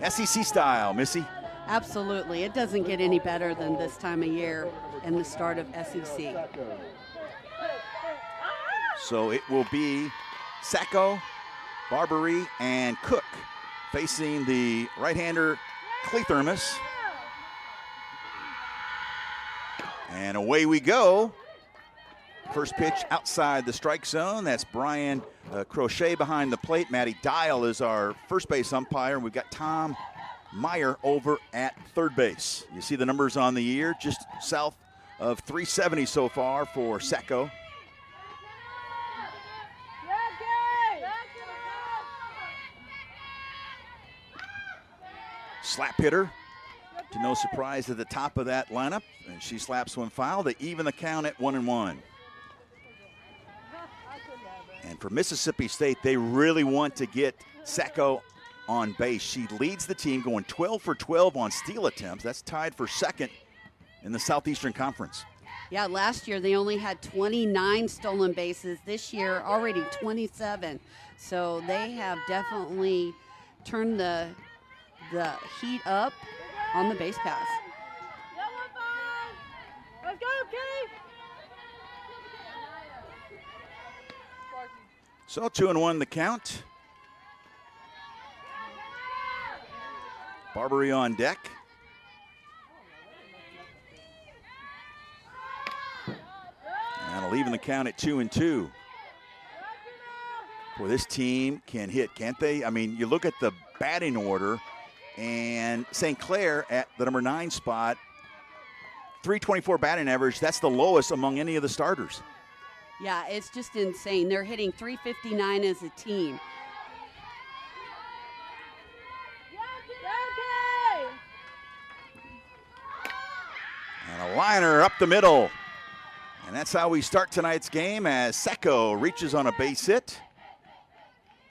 SEC style, Missy. Absolutely. It doesn't get any better than this time of year and the start of SEC. So it will be Sacco, Barbary, and Cook facing the right-hander Cleathermos. And away we go. First pitch outside the strike zone. That's Brian Crochet behind the plate. Matty Dial is our first base umpire. And we've got Tom Meyer over at third base. You see the numbers on the year, just south of 370 so far for Sacco. Slap hitter, to no surprise at the top of that lineup. And she slaps one foul to even the count at 1-1. And for Mississippi State, they really want to get Sacco on base. She leads the team, going 12 for 12 on steal attempts. That's tied for second in the Southeastern Conference. Yeah, last year they only had 29 stolen bases. This year, already 27. So they have definitely turned the heat up on the base pass. Let's go, Keith! So 2-1 the count. Barbary on deck. And leaving the count at 2-2. Boy, this team can hit, can't they? I mean, you look at the batting order, and St. Clair at the number 9 spot, 324 batting average. That's the lowest among any of the starters. Yeah, it's just insane. They're hitting 359 as a team. And a liner up the middle. And that's how we start tonight's game, as Sacco reaches on a base hit.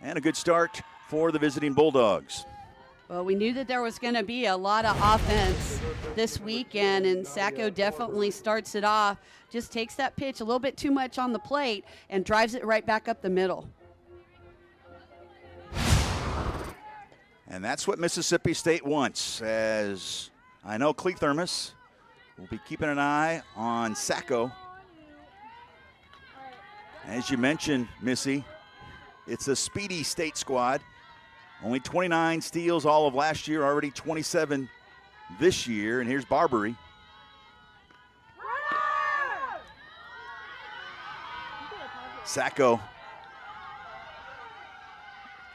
And a good start for the visiting Bulldogs. Well, we knew that there was going to be a lot of offense this weekend, and Sacco definitely starts it off. Just takes that pitch a little bit too much on the plate and drives it right back up the middle. And that's what Mississippi State wants, as I know Cleathermos will be keeping an eye on Sacco. As you mentioned, Missy, it's a speedy state squad. Only 29 steals all of last year, already 27 this year. And here's Barbary. Sacco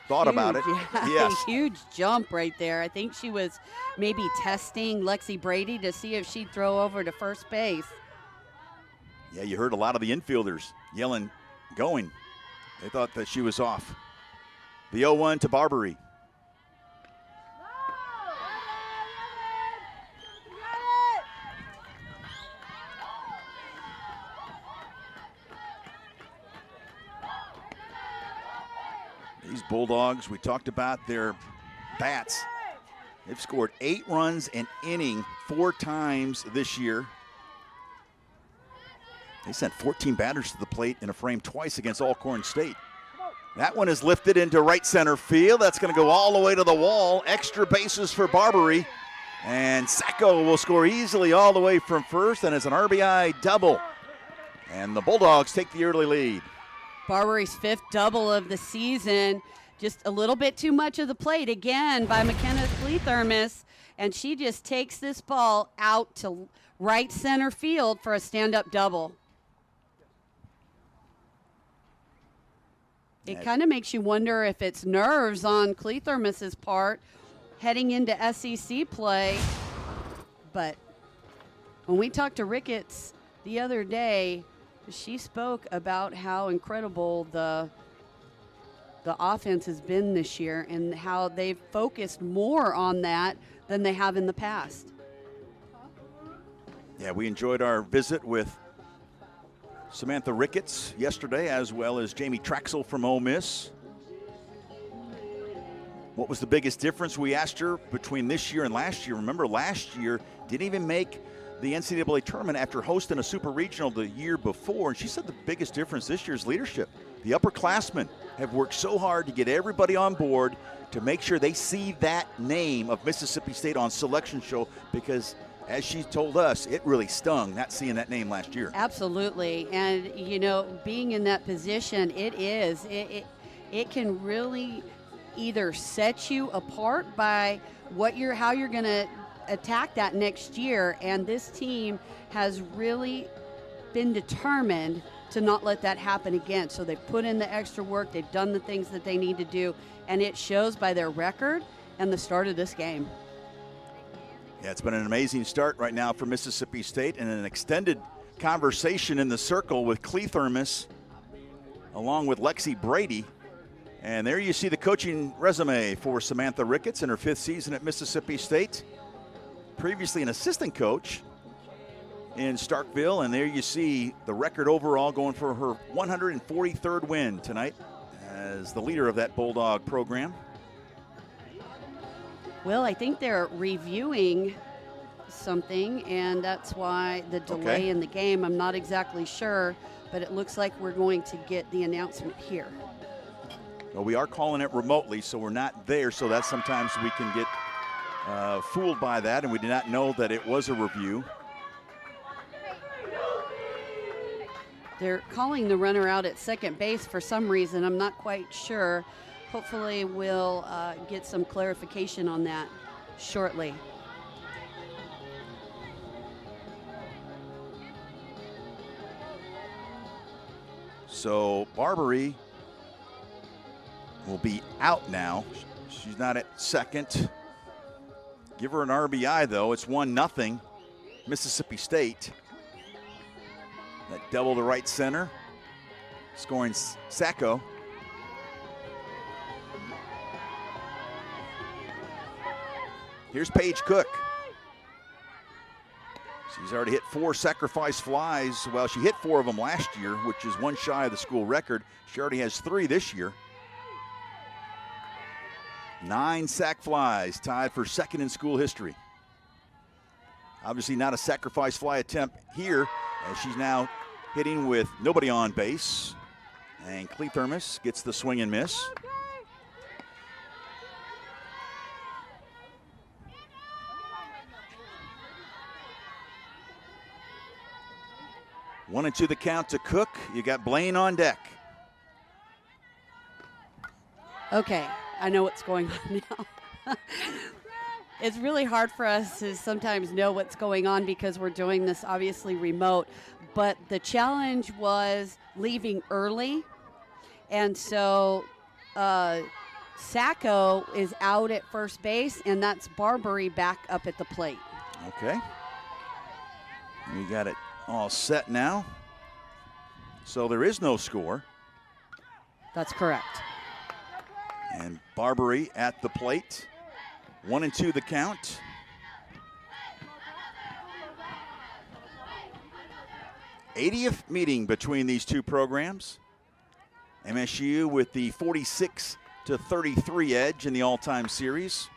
thought about it. Yeah, yes. Huge jump right there. I think she was maybe testing Lexi Brady to see if she'd throw over to first base. Yeah, you heard a lot of the infielders yelling, going. They thought that she was off. The 0-1 to Barbary. These Bulldogs, we talked about their bats. They've scored 8 runs an inning 4 times this year. They sent 14 batters to the plate in a frame twice against Alcorn State. That one is lifted into right center field. That's going to go all the way to the wall. Extra bases for Barbary. And Sacco will score easily all the way from first, and it's an RBI double. And the Bulldogs take the early lead. Barbary's 5th double of the season. Just a little bit too much of the plate again by McKenna Cleathermos. And she just takes this ball out to right center field for a stand-up double. It kind of makes you wonder if it's nerves on Cleathermos' part heading into SEC play. But when we talked to Ricketts the other day, she spoke about how incredible the offense has been this year and how they've focused more on that than they have in the past. Yeah, we enjoyed our visit with Samantha Ricketts yesterday, as well as Jamie Traxel from Ole Miss. What was the biggest difference, we asked her, between this year and last year? Remember, last year didn't even make the NCAA tournament after hosting a super regional the year before, and she said the biggest difference this year is leadership. The upperclassmen have worked so hard to get everybody on board to make sure they see that name of Mississippi State on selection show, because as she told us, it really stung not seeing that name last year. Absolutely. And, you know, being in that position, it can really either set you apart by how you're going to attack that next year. And this team has really been determined to not let that happen again. So they've put in the extra work. They've done the things that they need to do. And it shows by their record and the start of this game. Yeah, it's been an amazing start right now for Mississippi State, and an extended conversation in the circle with Cleathermos along with Lexi Brady. And there you see the coaching resume for Samantha Ricketts in her 5th season at Mississippi State. Previously an assistant coach in Starkville, and there you see the record overall going for her 143rd win tonight as the leader of that Bulldog program. Well, I think they're reviewing something, and that's why the delay in the game. I'm not exactly sure, but it looks like we're going to get the announcement here. Well, we are calling it remotely, so we're not there, so that sometimes we can get fooled by that, and we did not know that it was a review. They're calling the runner out at second base for some reason. I'm not quite sure. Hopefully we'll get some clarification on that shortly. So Barbary will be out now. She's not at second. Give her an RBI, though. It's 1-0 Mississippi State. That double to right center, scoring Sacco. Here's Paige Cook. She's already hit 4 sacrifice flies. Well, she hit 4 of them last year, which is one shy of the school record. She already has 3 this year. 9 sac flies, tied for second in school history. Obviously not a sacrifice fly attempt here, as she's now hitting with nobody on base. And Cleathermos gets the swing and miss. One and two the count to Cook. You got Blaine on deck. Okay, I know what's going on now. It's really hard for us to sometimes know what's going on because we're doing this obviously remote, but the challenge was leaving early, and so Sacco is out at first base, and that's Barbary back up at the plate. Okay. We got it all set now. So there is no score. That's correct. And Barbary at the plate. 1 and 2 the count. '80th meeting between these two programs. MSU with the 46-33 edge in the all-time series.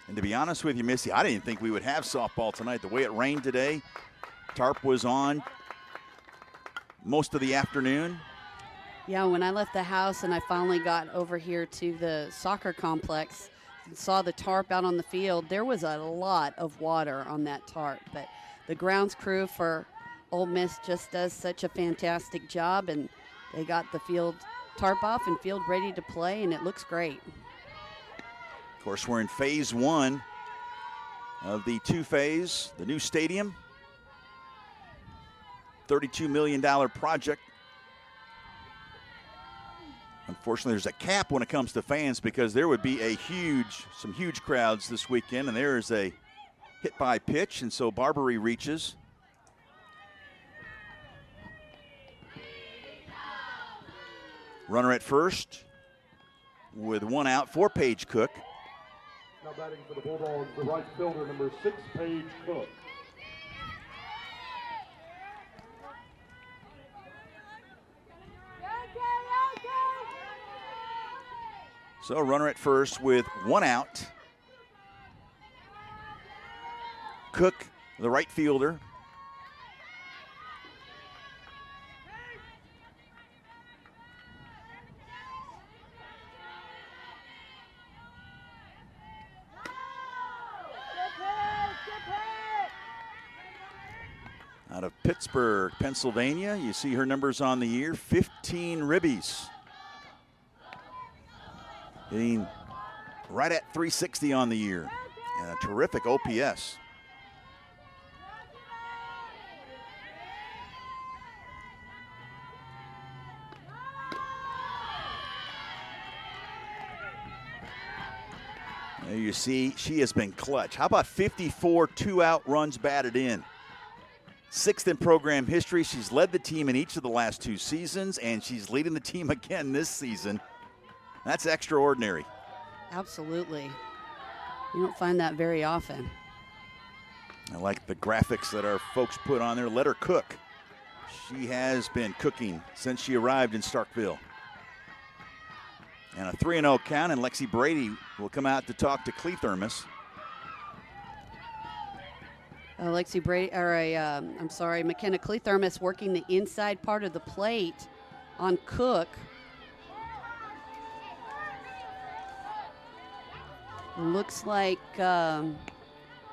And to be honest with you, Missy, I didn't think we would have softball tonight. The way it rained today, tarp was on most of the afternoon. Yeah, when I left the house and I finally got over here to the soccer complex and saw the tarp out on the field, there was a lot of water on that tarp. But the grounds crew for Ole Miss just does such a fantastic job, and they got the field tarp off and field ready to play, and it looks great. Of course, we're in phase 1 of the 2-phase, the new stadium. $32 million project. Unfortunately, there's a cap when it comes to fans because there would be some huge crowds this weekend, and there is a hit by pitch, and so Barbary reaches. Runner at first with 1 out for Paige Cook. Now batting for the Bulldogs, the right fielder, number 6, Paige Cook. So runner at first with 1 out. Cook, the right fielder. Out of Pittsburgh, Pennsylvania. You see her numbers on the year, 15 ribbies. Hitting right at 360 on the year. And a terrific OPS. There you see, she has been clutch. How about 54 two-out runs batted in? 6th in program history. She's led the team in each of the last 2 seasons, and she's leading the team again this season. That's extraordinary. Absolutely. You don't find that very often. I like the graphics that our folks put on there. Let her cook. She has been cooking since she arrived in Starkville. And a 3-0 count, and Lexi Brady will come out to talk to Cleathermos. Lexi Brady, I'm sorry, McKenna Cleathermos working the inside part of the plate on Cook. Looks like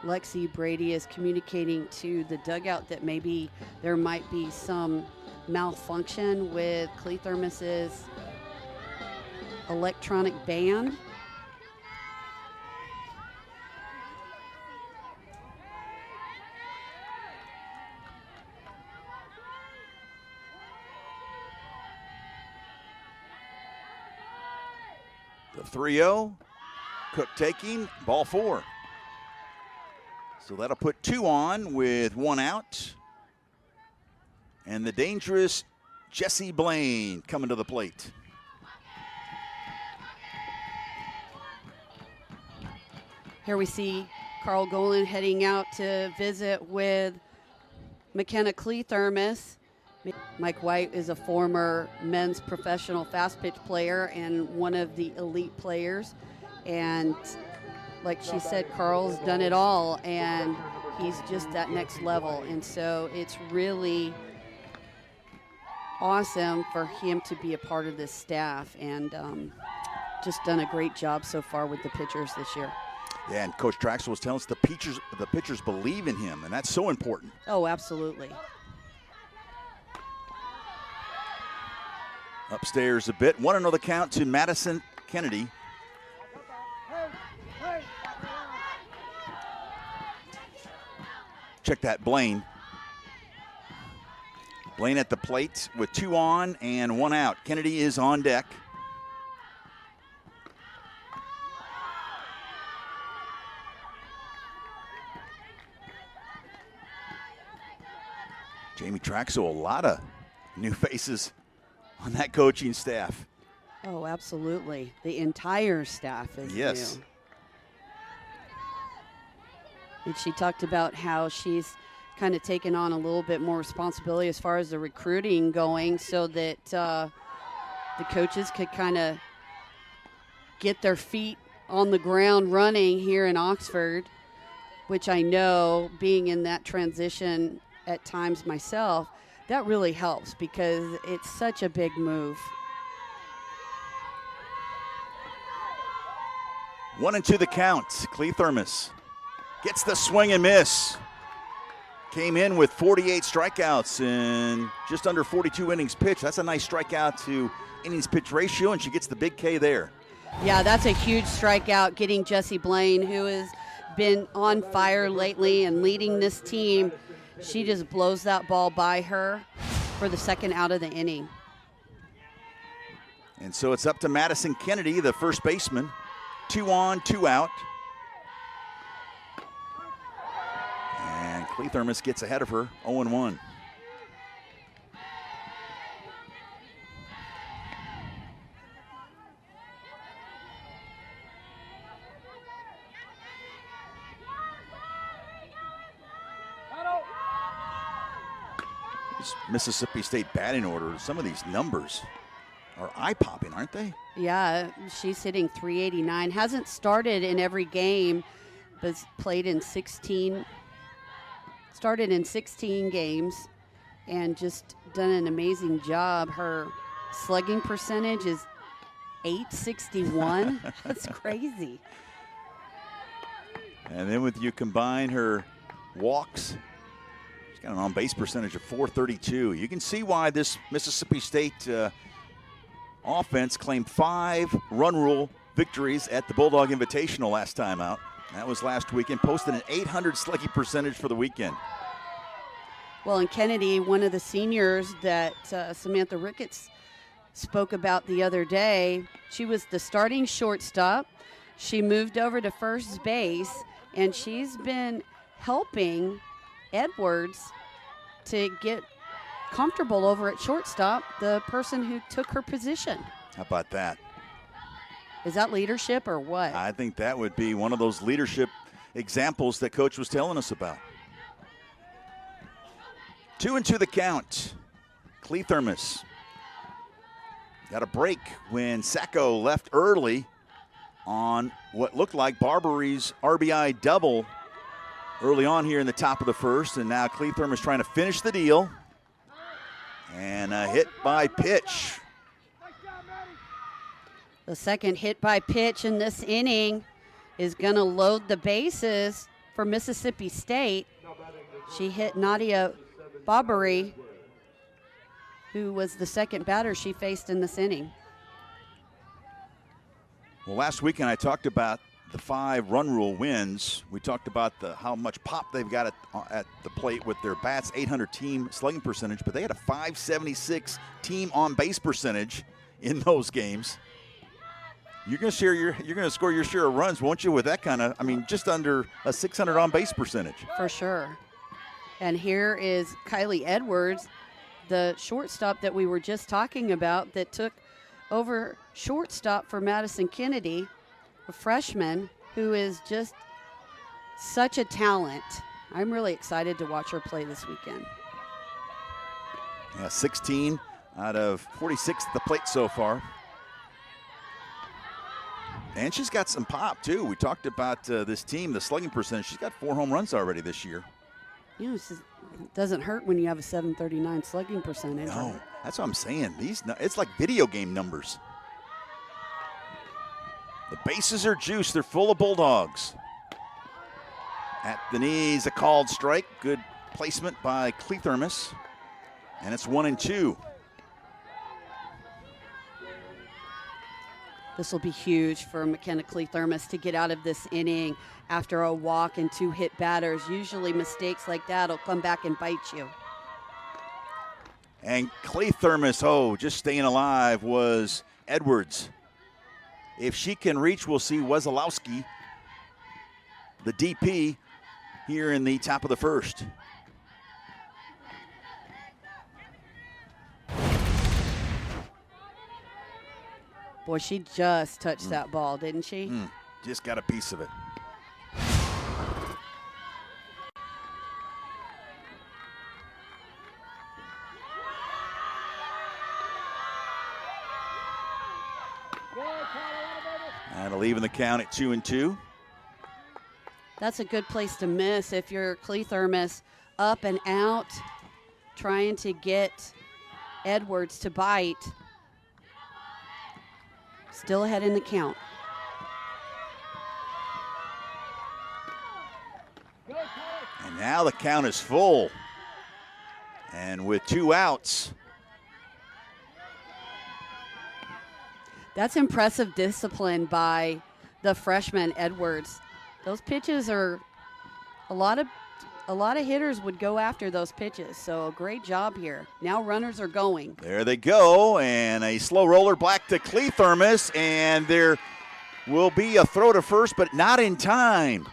Lexi Brady is communicating to the dugout that maybe there might be some malfunction with Cleathermos's electronic band. The 3-0, Cook taking, ball 4. So that'll put 2 on with 1 out. And the dangerous Jessie Blaine coming to the plate. Here we see Carl Golan heading out to visit with McKenna Cleathermos. Mike White is a former men's professional fast pitch player and one of the elite players. And like she said, Carl's done it all, and he's just that next level. And so it's really awesome for him to be a part of this staff, and just done a great job so far with the pitchers this year. Yeah, and Coach Traxel was telling us the pitchers believe in him, and that's so important. Oh, absolutely. Upstairs a bit. 1-0 the count to Madison Kennedy. Check that, Blaine. Blaine at the plate with 2 on and 1 out. Kennedy is on deck. Jamie Traxel, a lot of new faces on that coaching staff. Oh, absolutely. The entire staff is yes. new. And she talked about how she's kind of taken on a little bit more responsibility as far as the recruiting going, so that the coaches could kind of get their feet on the ground running here in Oxford, which I know, being in that transition at times myself, that really helps because it's such a big move. 1-2 the count. Cleathermos gets the swing and miss. Came in with 48 strikeouts in just under 42 innings pitched. That's a nice strikeout to innings pitch ratio, and she gets the big K there. Yeah, that's a huge strikeout, getting Jessie Blaine, who has been on fire lately and leading this team. She just blows that ball by her for the second out of the inning. And so it's up to Madison Kennedy, the first baseman. 2 on, 2 out. And Cleathermos gets ahead of her, 0-1. This Mississippi State batting order, some of these numbers are eye-popping, aren't they? Yeah, she's hitting 389. Hasn't started in every game, but played in 16. Started in 16 games and just done an amazing job. Her slugging percentage is .861. That's crazy. And then you combine her walks, She's got an on-base percentage of .432. You can see why this Mississippi State offense claimed 5 run rule victories at the Bulldog Invitational last time out. That was last weekend. Posted an .800 slugging percentage for the weekend. Well, and Kennedy, one of the seniors that Samantha Ricketts spoke about the other day, she was the starting shortstop. She moved over to first base, and she's been helping Edwards to get comfortable over at shortstop, the person who took her position. How about that? Is that leadership or what? I think that would be one of those leadership examples that Coach was telling us about. 2-2 the count. Cleathermos got a break when Sacco left early on what looked like Barbari's RBI double early on here in the top of the first, and now Cleathermos trying to finish the deal. And a hit by pitch. The second hit by pitch in this inning is going to load the bases for Mississippi State. She hit Nadia Barbary, who was the second batter she faced in this inning. Well, last weekend I talked about the 5 run rule wins. We talked about how much pop they've got at the plate with their bats, 800 team slugging percentage, but they had a 576 team on base percentage in those games. You're going to score your share of runs, won't you, with that kind of, just under a 600 on base percentage. For sure. And here is Kylie Edwards, the shortstop that we were just talking about that took over shortstop for Madison Kennedy, a freshman who is just such a talent. I'm really excited to watch her play this weekend. Yeah, 16 out of 46 at the plate so far. And she's got some pop, too. We talked about this team, the slugging percentage. She's got 4 home runs already this year. You know, it doesn't hurt when you have a 739 slugging percentage. No, that's what I'm saying. It's like video game numbers. The bases are juiced. They're full of Bulldogs. At the knees, a called strike. Good placement by Cleathermos. And it's 1-2. This will be huge for McKenna Cleathermos to get out of this inning after a walk and 2 hit batters. Usually mistakes like that will come back and bite you. And Cleathermos, just staying alive was Edwards. If she can reach, we'll see Wesolowski, the DP, here in the top of the first. Boy, she just touched that ball, didn't she? Just got a piece of it. That'll even the count at 2-2. That's a good place to miss if you're Cleathermos up and out, trying to get Edwards to bite. Still ahead in the count. And now the count is full. And with 2 outs. That's impressive discipline by the freshman Edwards. Those pitches are a lot of hitters would go after those pitches. So great job here. Now runners are going. There they go, and a slow roller back to Cleathermos, and there will be a throw to first, but not in time.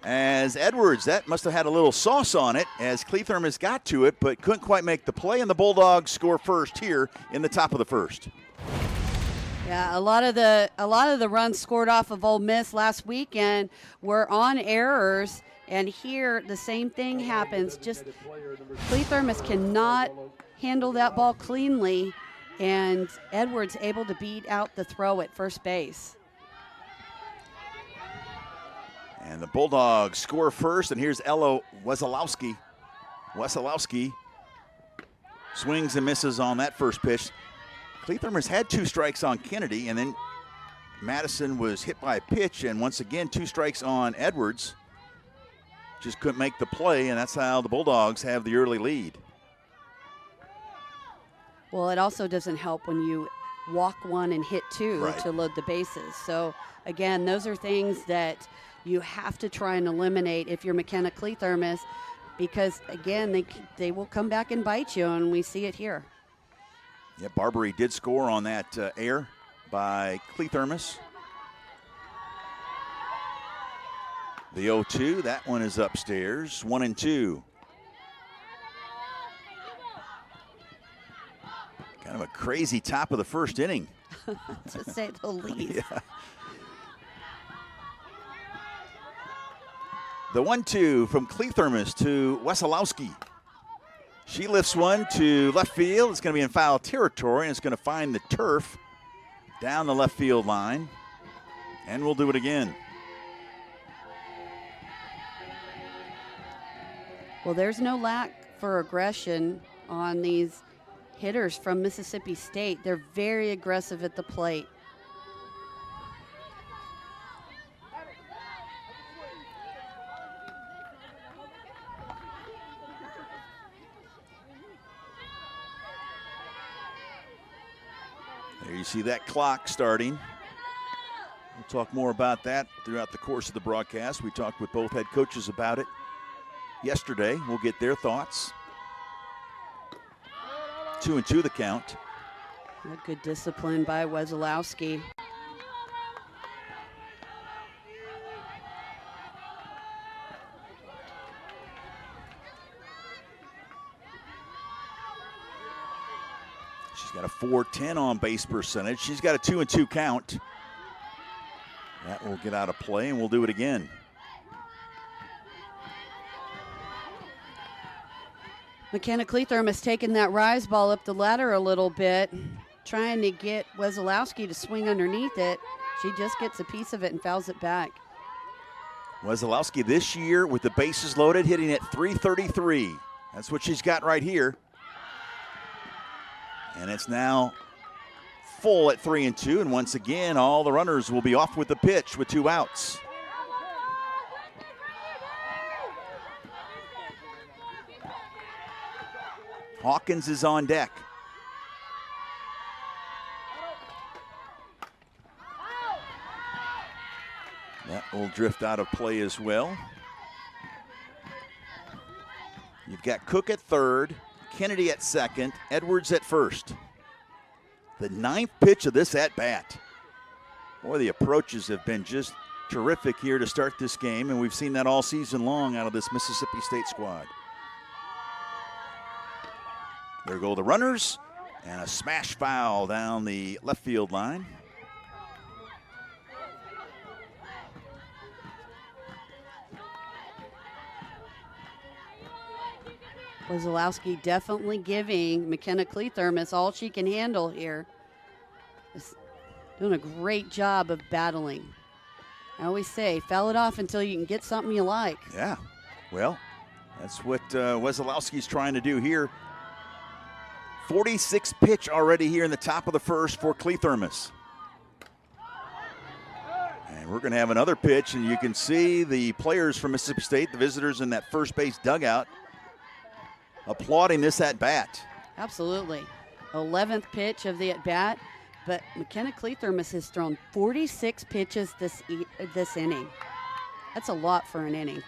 As Edwards, that must have had a little sauce on it as Cleathermos got to it, but couldn't quite make the play, and the Bulldogs score first here in the top of the first. Yeah, a lot of the runs scored off of Ole Miss last weekend were on errors, and here the same thing happens. Just Cleathermos cannot handle that ball cleanly, and Edwards able to beat out the throw at first base. And the Bulldogs score first, and here's Ella Wesolowski. Wesolowski swings and misses on that first pitch. Cleathermos had 2 strikes on Kennedy, and then Madison was hit by a pitch, and once again 2 strikes on Edwards. just couldn't make the play, and that's how the Bulldogs have the early lead. Well, it also doesn't help when you walk one and hit two Right. to load the bases. So, again, those are things that you have to try and eliminate if you're McKenna Clethermos, because, again, they will come back and bite you, and we see it here. Yeah, Barbary did score on that air by Clethermos. The 0-2, that one is upstairs, 1-2. Kind of a crazy top of the first inning. To say the least. Yeah. The 1-2 from Clethermos to Wesolowski. She lifts one to left field. It's going to be in foul territory, and it's going to find the turf down the left field line. And we'll do it again. Well, there's no lack for aggression on these hitters from Mississippi State. They're very aggressive at the plate. There you see that clock starting. We'll talk more about that throughout the course of the broadcast. We talked with both head coaches about it yesterday. We'll get their thoughts. 2-2 the count. A good discipline by Wesolowski. She's got a .410 on base percentage. She's got a 2-2 count. That will get out of play, and we'll do it again. McKenna Clethermos taking that rise ball up the ladder a little bit, trying to get Wesolowski to swing underneath it. She just gets a piece of it and fouls it back. Wesolowski this year with the bases loaded, hitting at .333. That's what she's got right here. And it's now full at 3-2, and once again, all the runners will be off with the pitch with 2 outs. Hawkins is on deck. That will drift out of play as well. You've got Cook at third, Kennedy at second, Edwards at first. The 9th pitch of this at-bat. Boy, the approaches have been just terrific here to start this game, and we've seen that all season long out of this Mississippi State squad. There go the runners, and a smash foul down the left field line. Wesolowski definitely giving McKenna Clethermos all she can handle here. Just doing a great job of battling. I always say, foul it off until you can get something you like. Yeah, well, that's what Wesolowski's trying to do here. 46 pitch already here in the top of the first for Clethermos. And we're going to have another pitch, and you can see the players from Mississippi State, the visitors in that first base dugout, applauding this at-bat. Absolutely. 11th pitch of the at-bat, but McKenna Clethermos has thrown 46 pitches this inning. That's a lot for an inning.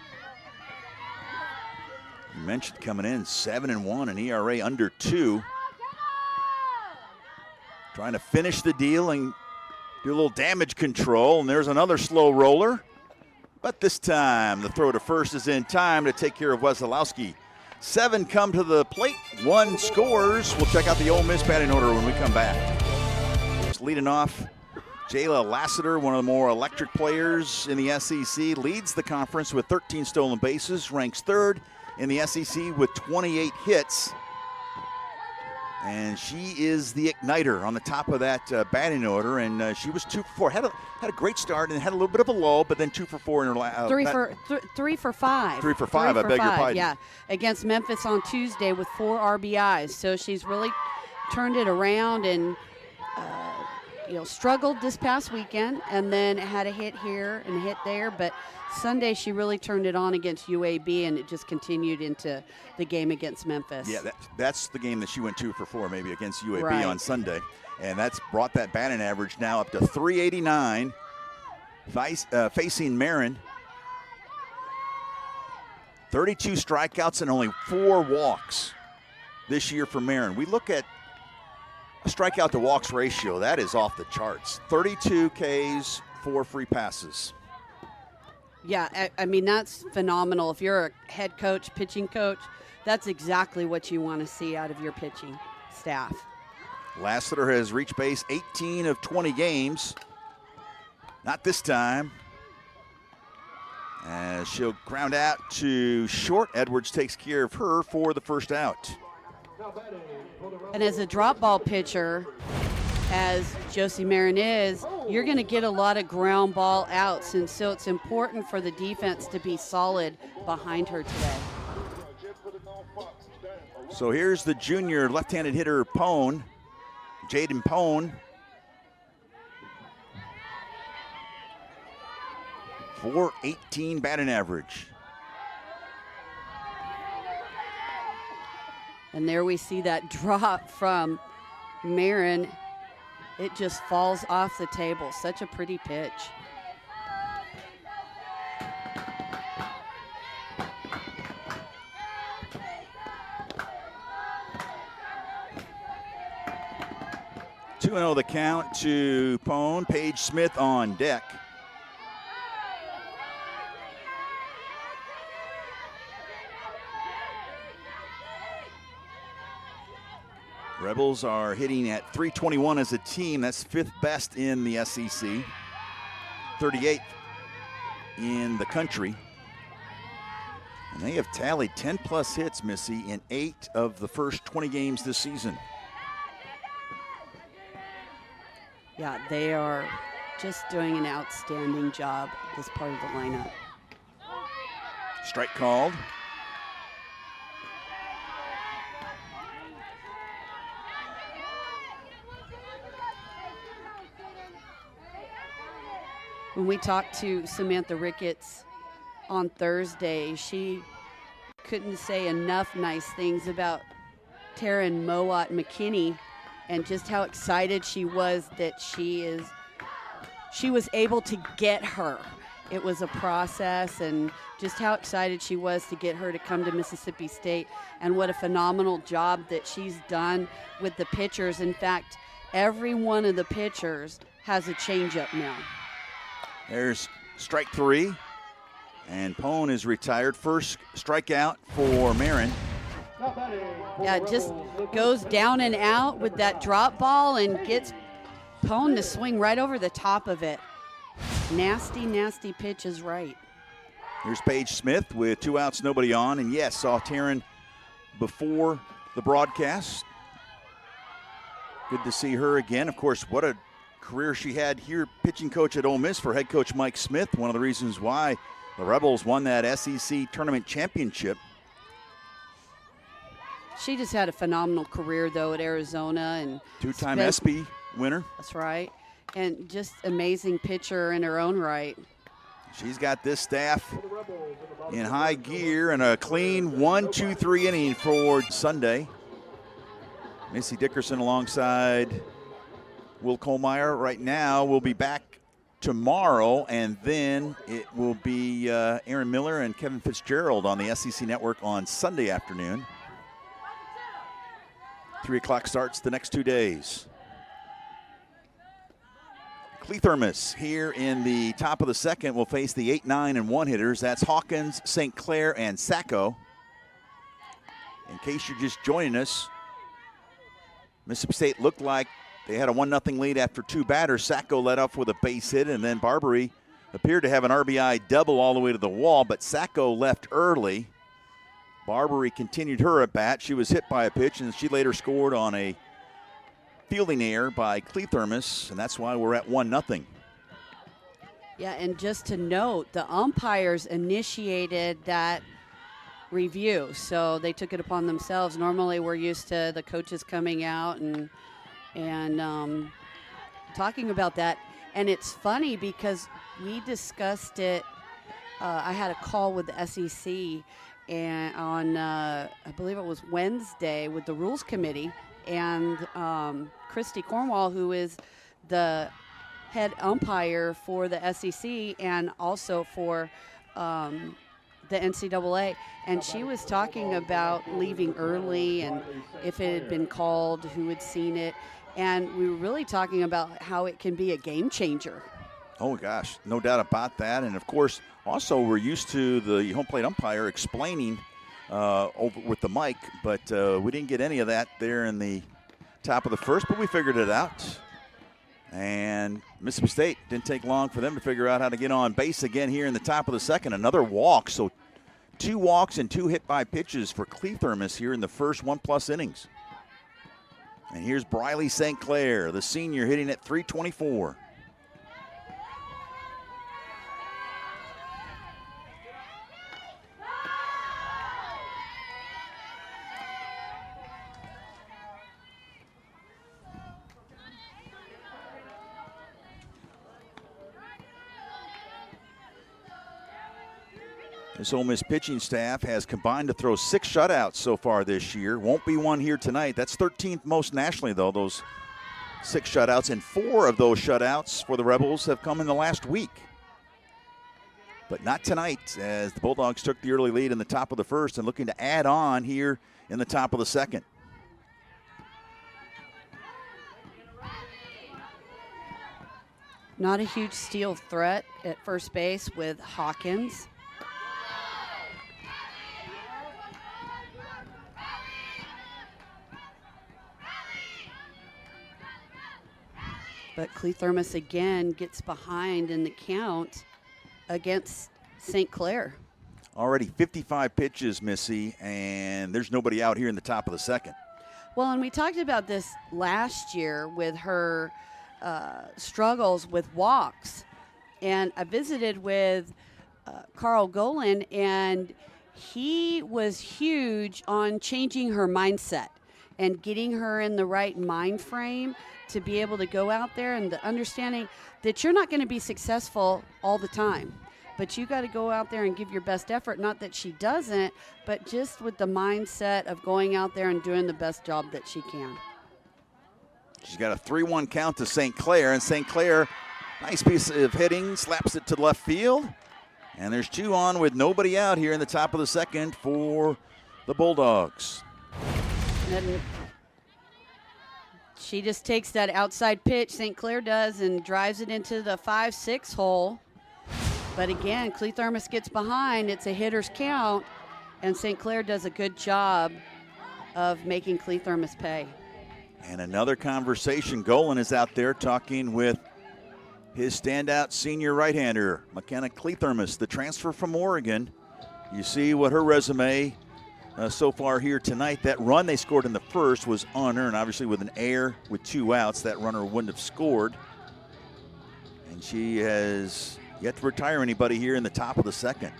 You mentioned coming in 7-1, an ERA under 2. Trying to finish the deal and do a little damage control, and there's another slow roller. But this time, the throw to first is in time to take care of Wesolowski. 7 come to the plate, 1 scores. We'll check out the Ole Miss batting order when we come back. Just leading off, Jayla Lassiter, one of the more electric players in the SEC, leads the conference with 13 stolen bases, ranks 3rd in the SEC with 28 hits. And she is the igniter on the top of that batting order, and she was 2 for 4. Had a great start and had a little bit of a lull, but then 2 for 4 in her last. 3 for 5. 3 for 5. I beg your pardon. Yeah, against Memphis on Tuesday with 4 RBIs. So she's really turned it around and struggled this past weekend and then had a hit here and a hit there, but Sunday she really turned it on against UAB, and it just continued into the game against Memphis. Yeah, that's the game that she went 2 for 4 maybe against UAB Right. on Sunday, and that's brought that batting average now up to 389. Facing Marin, 32 strikeouts and only 4 walks this year for Marin. We look at a strikeout to walks ratio, that is off the charts. 32 Ks, 4 free passes. Yeah, I mean, that's phenomenal. If you're a head coach, pitching coach, that's exactly what you want to see out of your pitching staff. Lassiter has reached base 18 of 20 games. Not this time. As she'll ground out to short. Edwards takes care of her for the first out. And as a drop ball pitcher, as Josie Marin is, you're going to get a lot of ground ball outs, and so it's important for the defense to be solid behind her today. So here's the junior left-handed hitter, Pone, Jaden Pone. 418 batting average. And there we see that drop from Marin. It just falls off the table. Such a pretty pitch. Two 2-0 the count to Pone. Paige Smith on deck. Rebels are hitting at .321 as a team. That's 5th best in the SEC. 38th in the country. And they have tallied 10-plus hits, Missy, in 8 of the first 20 games this season. Yeah, they are just doing an outstanding job, this part of the lineup. Strike called. When we talked to Samantha Ricketts on Thursday, she couldn't say enough nice things about Taryn Mowat McKinney and just how excited she was that she was able to get her. It was a process, and just how excited she was to get her to come to Mississippi State, and what a phenomenal job that she's done with the pitchers. In fact, every one of the pitchers has a changeup now. There's strike 3, and Pone is retired. First strikeout for Marin. Yeah, it just goes down and out with that drop ball and gets Pone to swing right over the top of it. Nasty, nasty pitch is right. Here's Paige Smith with 2 outs, nobody on. And yes, saw Taryn before the broadcast. Good to see her again. Of course, what a career she had here, pitching coach at Ole Miss for head coach Mike Smith. One of the reasons why the Rebels won that SEC tournament championship. She just had a phenomenal career, though, at Arizona. And 2-time ESPY winner. That's right. And just amazing pitcher in her own right. She's got this staff in high gear and a clean 1-2-3 inning for Sunday. Missy Dickerson alongside Will Kohlmeyer right now. Will be back tomorrow, and then it will be Aaron Miller and Kevin Fitzgerald on the SEC Network on Sunday afternoon. 3 o'clock starts the next 2 days. Cleathermos here in the top of the second will face the 8, 9, and 1 hitters. That's Hawkins, St. Clair, and Sacco. In case you're just joining us, Mississippi State looked like they had a 1-0 lead after 2 batters. Sacco led off with a base hit, and then Barbary appeared to have an RBI double all the way to the wall, but Sacco left early. Barbary continued her at bat. She was hit by a pitch, and she later scored on a fielding error by Cleathermos, and that's why we're at 1-0. Yeah, and just to note, the umpires initiated that review, so they took it upon themselves. Normally we're used to the coaches coming out and talking about that. And it's funny because we discussed it. I had a call with the SEC and on, I believe it was Wednesday, with the Rules Committee. And Christy Cornwall, who is the head umpire for the SEC and also for the NCAA. And she was talking about leaving early and if it had been called, who had seen it. And we were really talking about how it can be a game changer. Oh, gosh, no doubt about that. And, of course, also we're used to the home plate umpire explaining over with the mic, but we didn't get any of that there in the top of the first, but we figured it out. And Mississippi State didn't take long for them to figure out how to get on base again here in the top of the second. Another walk, so 2 walks and 2 hit by pitches for Cleathermos here in the first 1+ innings. And here's Briley St. Clair, the senior, hitting at .324. This Ole Miss pitching staff has combined to throw 6 shutouts so far this year. Won't be one here tonight. That's 13th most nationally, though, those 6 shutouts. And 4 of those shutouts for the Rebels have come in the last week. But not tonight, as the Bulldogs took the early lead in the top of the first and looking to add on here in the top of the second. Not a huge steal threat at first base with Hawkins. But Cleathermos again gets behind in the count against St. Clair. Already 55 pitches, Missy, and there's nobody out here in the top of the second. Well, and we talked about this last year with her struggles with walks. And I visited with Carl Golan, and he was huge on changing her mindset and getting her in the right mind frame to be able to go out there, and the understanding that you're not going to be successful all the time, but you got to go out there and give your best effort. Not that she doesn't, but just with the mindset of going out there and doing the best job that she can. She's got a 3-1 count to St. Clair, and St. Clair, nice piece of hitting, slaps it to left field. And there's 2 on with nobody out here in the top of the second for the Bulldogs. And she just takes that outside pitch, St. Clair does, and drives it into the 5-6 hole. But again, Cleathermos gets behind. It's a hitter's count, and St. Clair does a good job of making Cleathermos pay. And another conversation. Golan is out there talking with his standout senior right-hander, McKenna Cleathermos, the transfer from Oregon. You see what her resume so far here tonight. That run they scored in the first was unearned. Obviously, with an error with 2 outs, that runner wouldn't have scored. And she has yet to retire anybody here in the top of the second.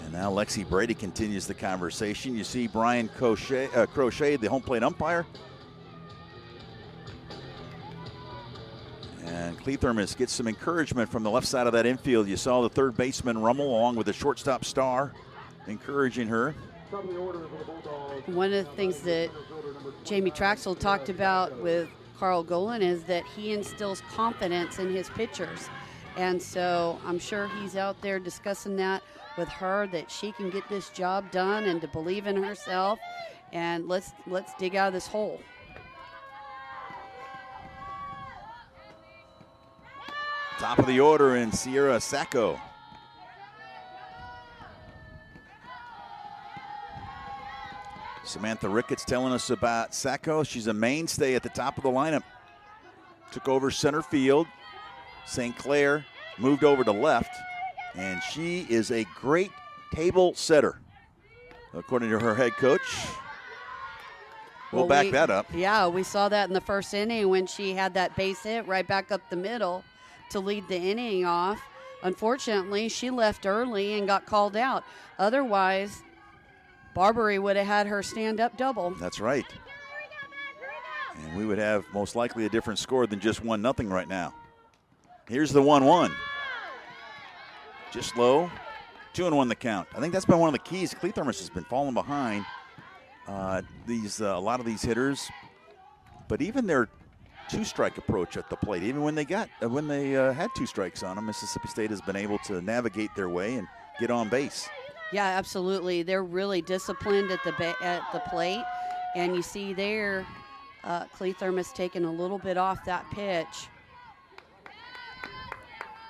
And now Lexi Brady continues the conversation. You see Brian Crochet, the home plate umpire. And Cleathermos gets some encouragement from the left side of that infield. You saw the third baseman Rummel along with the shortstop Star encouraging her. One of the things that Jamie Traxel talked about with Carl Golan is that he instills confidence in his pitchers. And so I'm sure he's out there discussing that with her, that she can get this job done and to believe in herself. And let's dig out of this hole. Top of the order in Sierra Sacco. Samantha Ricketts telling us about Sacco. She's a mainstay at the top of the lineup. Took over center field. St. Clair moved over to left. And she is a great table setter, according to her head coach. We'll back that up. Yeah, we saw that in the first inning when she had that base hit right back up the middle to lead the inning off. Unfortunately, she left early and got called out. Otherwise, Barbary would have had her stand-up double. That's right. And we would have most likely a different score than just 1-0 right now. Here's the 1-1. Just low. 2-1 the count. I think that's been one of the keys. Cleathermos has been falling behind a lot of these hitters, but even their two-strike approach at the plate, even when they had 2 strikes on them, Mississippi State has been able to navigate their way and get on base. Yeah, absolutely. They're really disciplined at the plate, and you see there, Cleathermos taking a little bit off that pitch.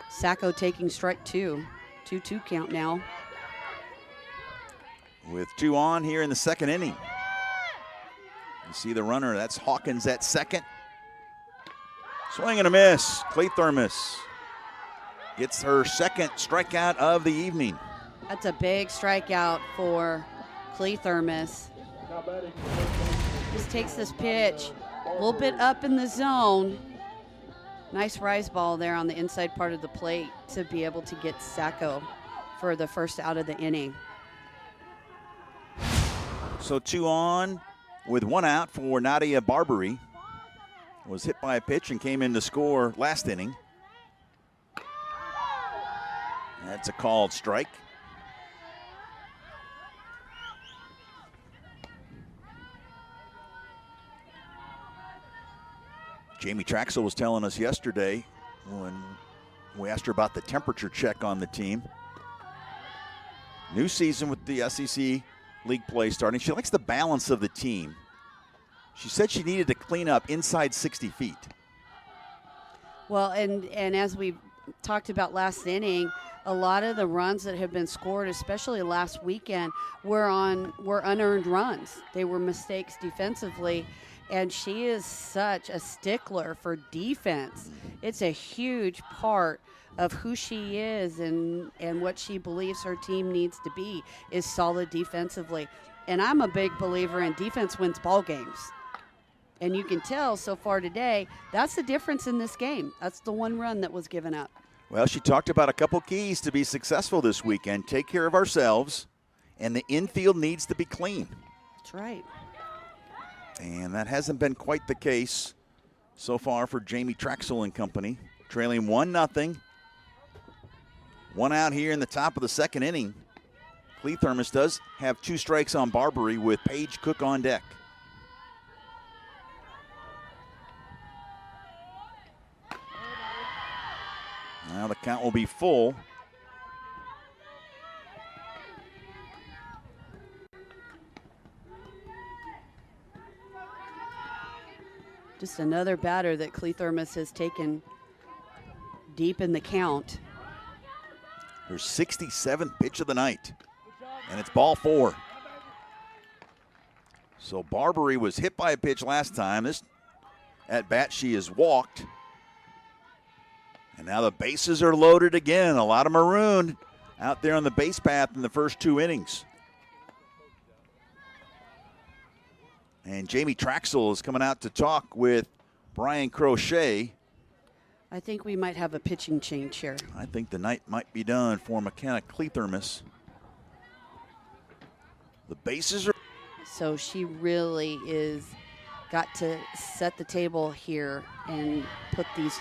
Sacco taking strike 2. 2-2 count now. With 2 on here in the second inning. You see the runner, that's Hawkins at second. Swing and a miss. Cleathermos gets her second strikeout of the evening. That's a big strikeout for Cleathermos. Just takes this pitch a little bit up in the zone. Nice rise ball there on the inside part of the plate to be able to get Sacco for the first out of the inning. So 2 on with 1 out for Nadia Barbary. Was hit by a pitch and came in to score last inning. That's a called strike. Jamie Traxel was telling us yesterday when we asked her about the temperature check on the team. New season with the SEC league play starting. She likes the balance of the team. She said she needed to clean up inside 60 feet. Well, and as we talked about last inning, a lot of the runs that have been scored, especially last weekend, were unearned runs. They were mistakes defensively. And she is such a stickler for defense. It's a huge part of who she is and what she believes her team needs to be is solid defensively. And I'm a big believer in defense wins ball games. And you can tell so far today, that's the difference in this game. That's the 1 run that was given up. Well, she talked about a couple keys to be successful this weekend. Take care of ourselves, and the infield needs to be clean. That's right. And that hasn't been quite the case so far for Jamie Traxel and company. Trailing 1-0. 1 out here in the top of the second inning. Cleathermos does have 2 strikes on Barbary with Paige Cook on deck. Now the count will be full. Just another batter that Cleathermos has taken deep in the count. Her 67th pitch of the night, and it's ball 4. So Barbary was hit by a pitch last time. This at bat she has walked. And now the bases are loaded again. A lot of maroon out there on the base path in the first 2 innings. And Jamie Traxel is coming out to talk with Brian Crochet. I think we might have a pitching change here. I think the night might be done for McKenna Cleathermos. The bases are... So she really is got to set the table here and put these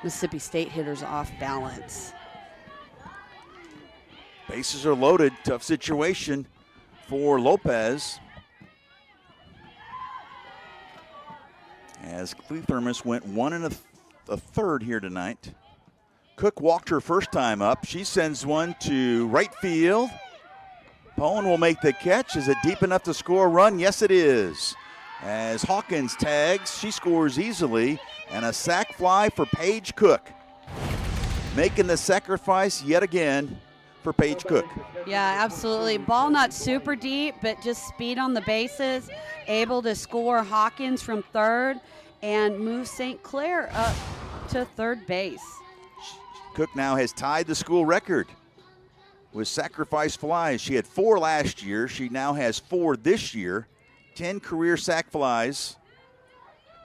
Mississippi State hitters off balance. Bases are loaded. Tough situation for Lopez. As Cleathermos went 1 1/3 here tonight. Cook walked her first time up. She sends one to right field. Pone will make the catch. Is it deep enough to score a run? Yes, it is. As Hawkins tags, she scores easily. And a sac fly for Paige Cook. Making the sacrifice yet again for Paige Cook. Yeah, absolutely. Ball not super deep, but just speed on the bases. Able to score Hawkins from third and move St. Clair up to third base. Cook now has tied the school record with sacrifice flies. She had 4 last year. She now has 4 this year. 10 career sac flies.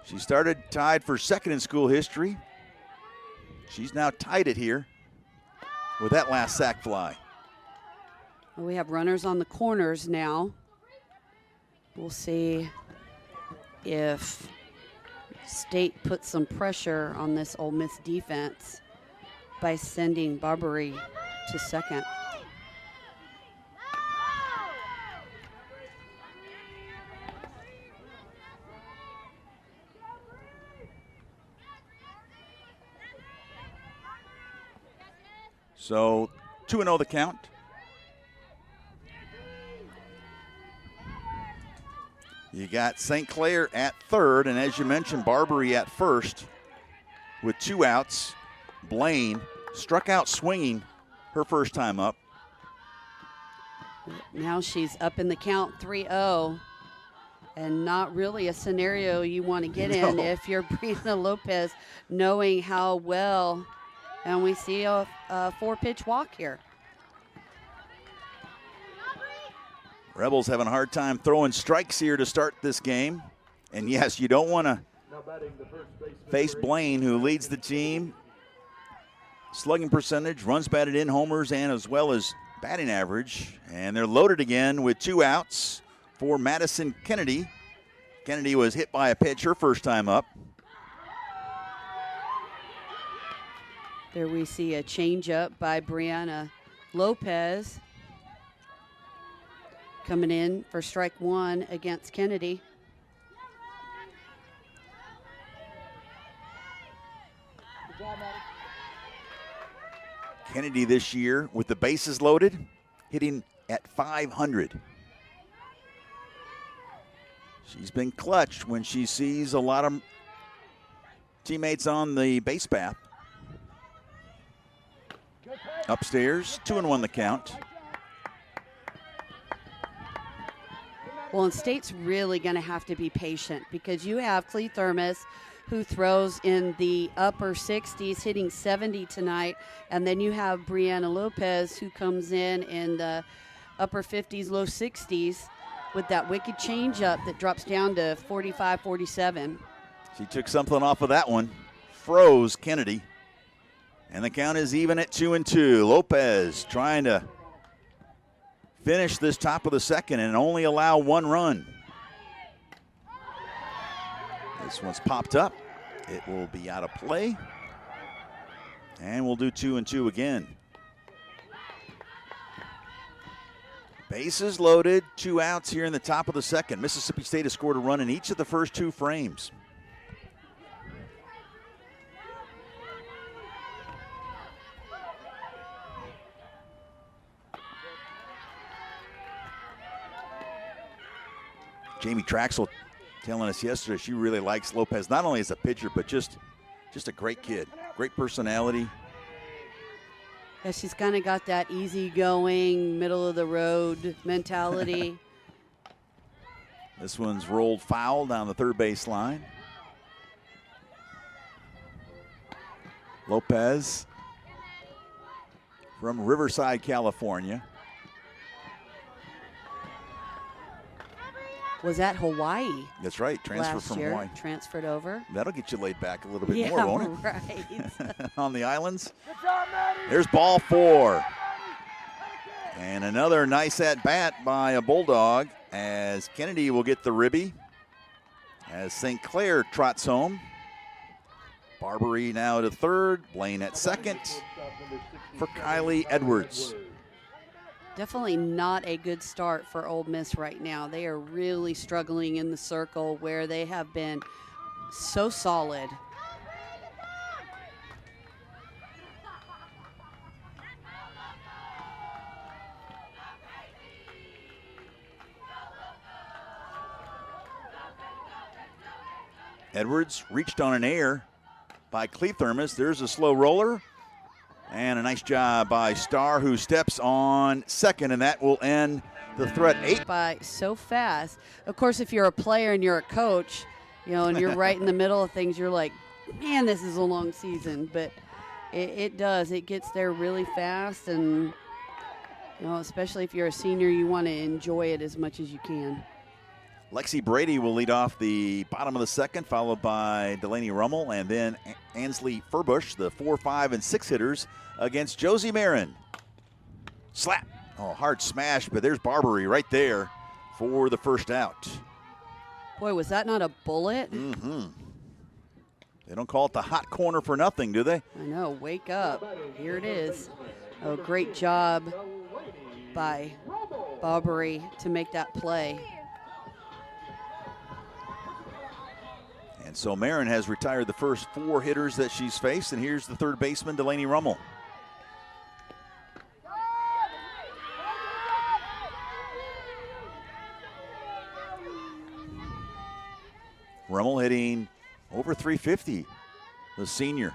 She started tied for second in school history. She's now tied it here with that last sac fly. Well, we have runners on the corners now. We'll see if State puts some pressure on this Ole Miss defense by sending Barbary to second. So 2-0 the count. You got St. Clair at third, and as you mentioned, Barbary at first with 2 outs. Blaine struck out swinging her first time up. Now she's up in the count 3-0, and not really a scenario you want to get in if you're Brianna Lopez, knowing how well, and we see a 4-pitch walk here. Rebels having a hard time throwing strikes here to start this game. And yes, you don't want to face Blaine, who leads the team. Slugging percentage, runs batted in, homers, and as well as batting average. And they're loaded again with 2 outs for Madison Kennedy. Kennedy was hit by a pitch her first time up. There we see a changeup by Brianna Lopez. Coming in for strike 1 against Kennedy. Good job, Maddie. Kennedy this year with the bases loaded, hitting at 500. She's been clutch when she sees a lot of teammates on the base path. Upstairs, 2-1 the count. Well, and State's really going to have to be patient because you have Clee Thermos, who throws in the upper 60s, hitting 70 tonight, and then you have Brianna Lopez, who comes in the upper 50s, low 60s with that wicked changeup that drops down to 45, 47. She took something off of that one, froze Kennedy, and the count is even at 2-2. Lopez trying to finish this top of the second and only allow 1 run. This one's popped up. It will be out of play. And we'll do 2-2 again. Bases loaded, 2 outs here in the top of the second. Mississippi State has scored a run in each of the first 2 frames. Jamie Traxel telling us yesterday she really likes Lopez, not only as a pitcher, but just a great kid, great personality. Yeah, she's kind of got that easygoing, middle-of-the-road mentality. This one's rolled foul down the third base line. Lopez from Riverside, California. Was at Hawaii. That's right, transfer last from year, Hawaii. Transferred over. That'll get you laid back a little bit Yeah, more, won't it? right. On the islands. Good job, Maddie. There's ball 4. And another nice at-bat by a Bulldog as Kennedy will get the ribby as St. Clair trots home. Barbary now to third, Blaine at second for Kylie Edwards. Definitely not a good start for Ole Miss right now. They are really struggling in the circle where they have been so solid. Edwards reached on an error by Clee Thermos. There's a slow roller. And a nice job by Starr, who steps on second, and that will end the threat. 8 by so fast. Of course, if you're a player and you're a coach, and you're right in the middle of things, you're like, man, this is a long season. But it does. It gets there really fast, and especially if you're a senior, you want to enjoy it as much as you can. Lexi Brady will lead off the bottom of the second, followed by Delaney Rummel, and then Ansley Furbush, the 4, 5, and 6 hitters against Josie Marin. Slap. Oh, hard smash, but there's Barbary right there for the first out. Boy, was that not a bullet? Mm-hmm. They don't call it the hot corner for nothing, do they? I know, wake up. Here it is. Oh, great job by Bobbery to make that play. And so Marin has retired the first 4 hitters that she's faced, and here's the third baseman, Delaney Rummel. Rummel hitting over 350, the senior.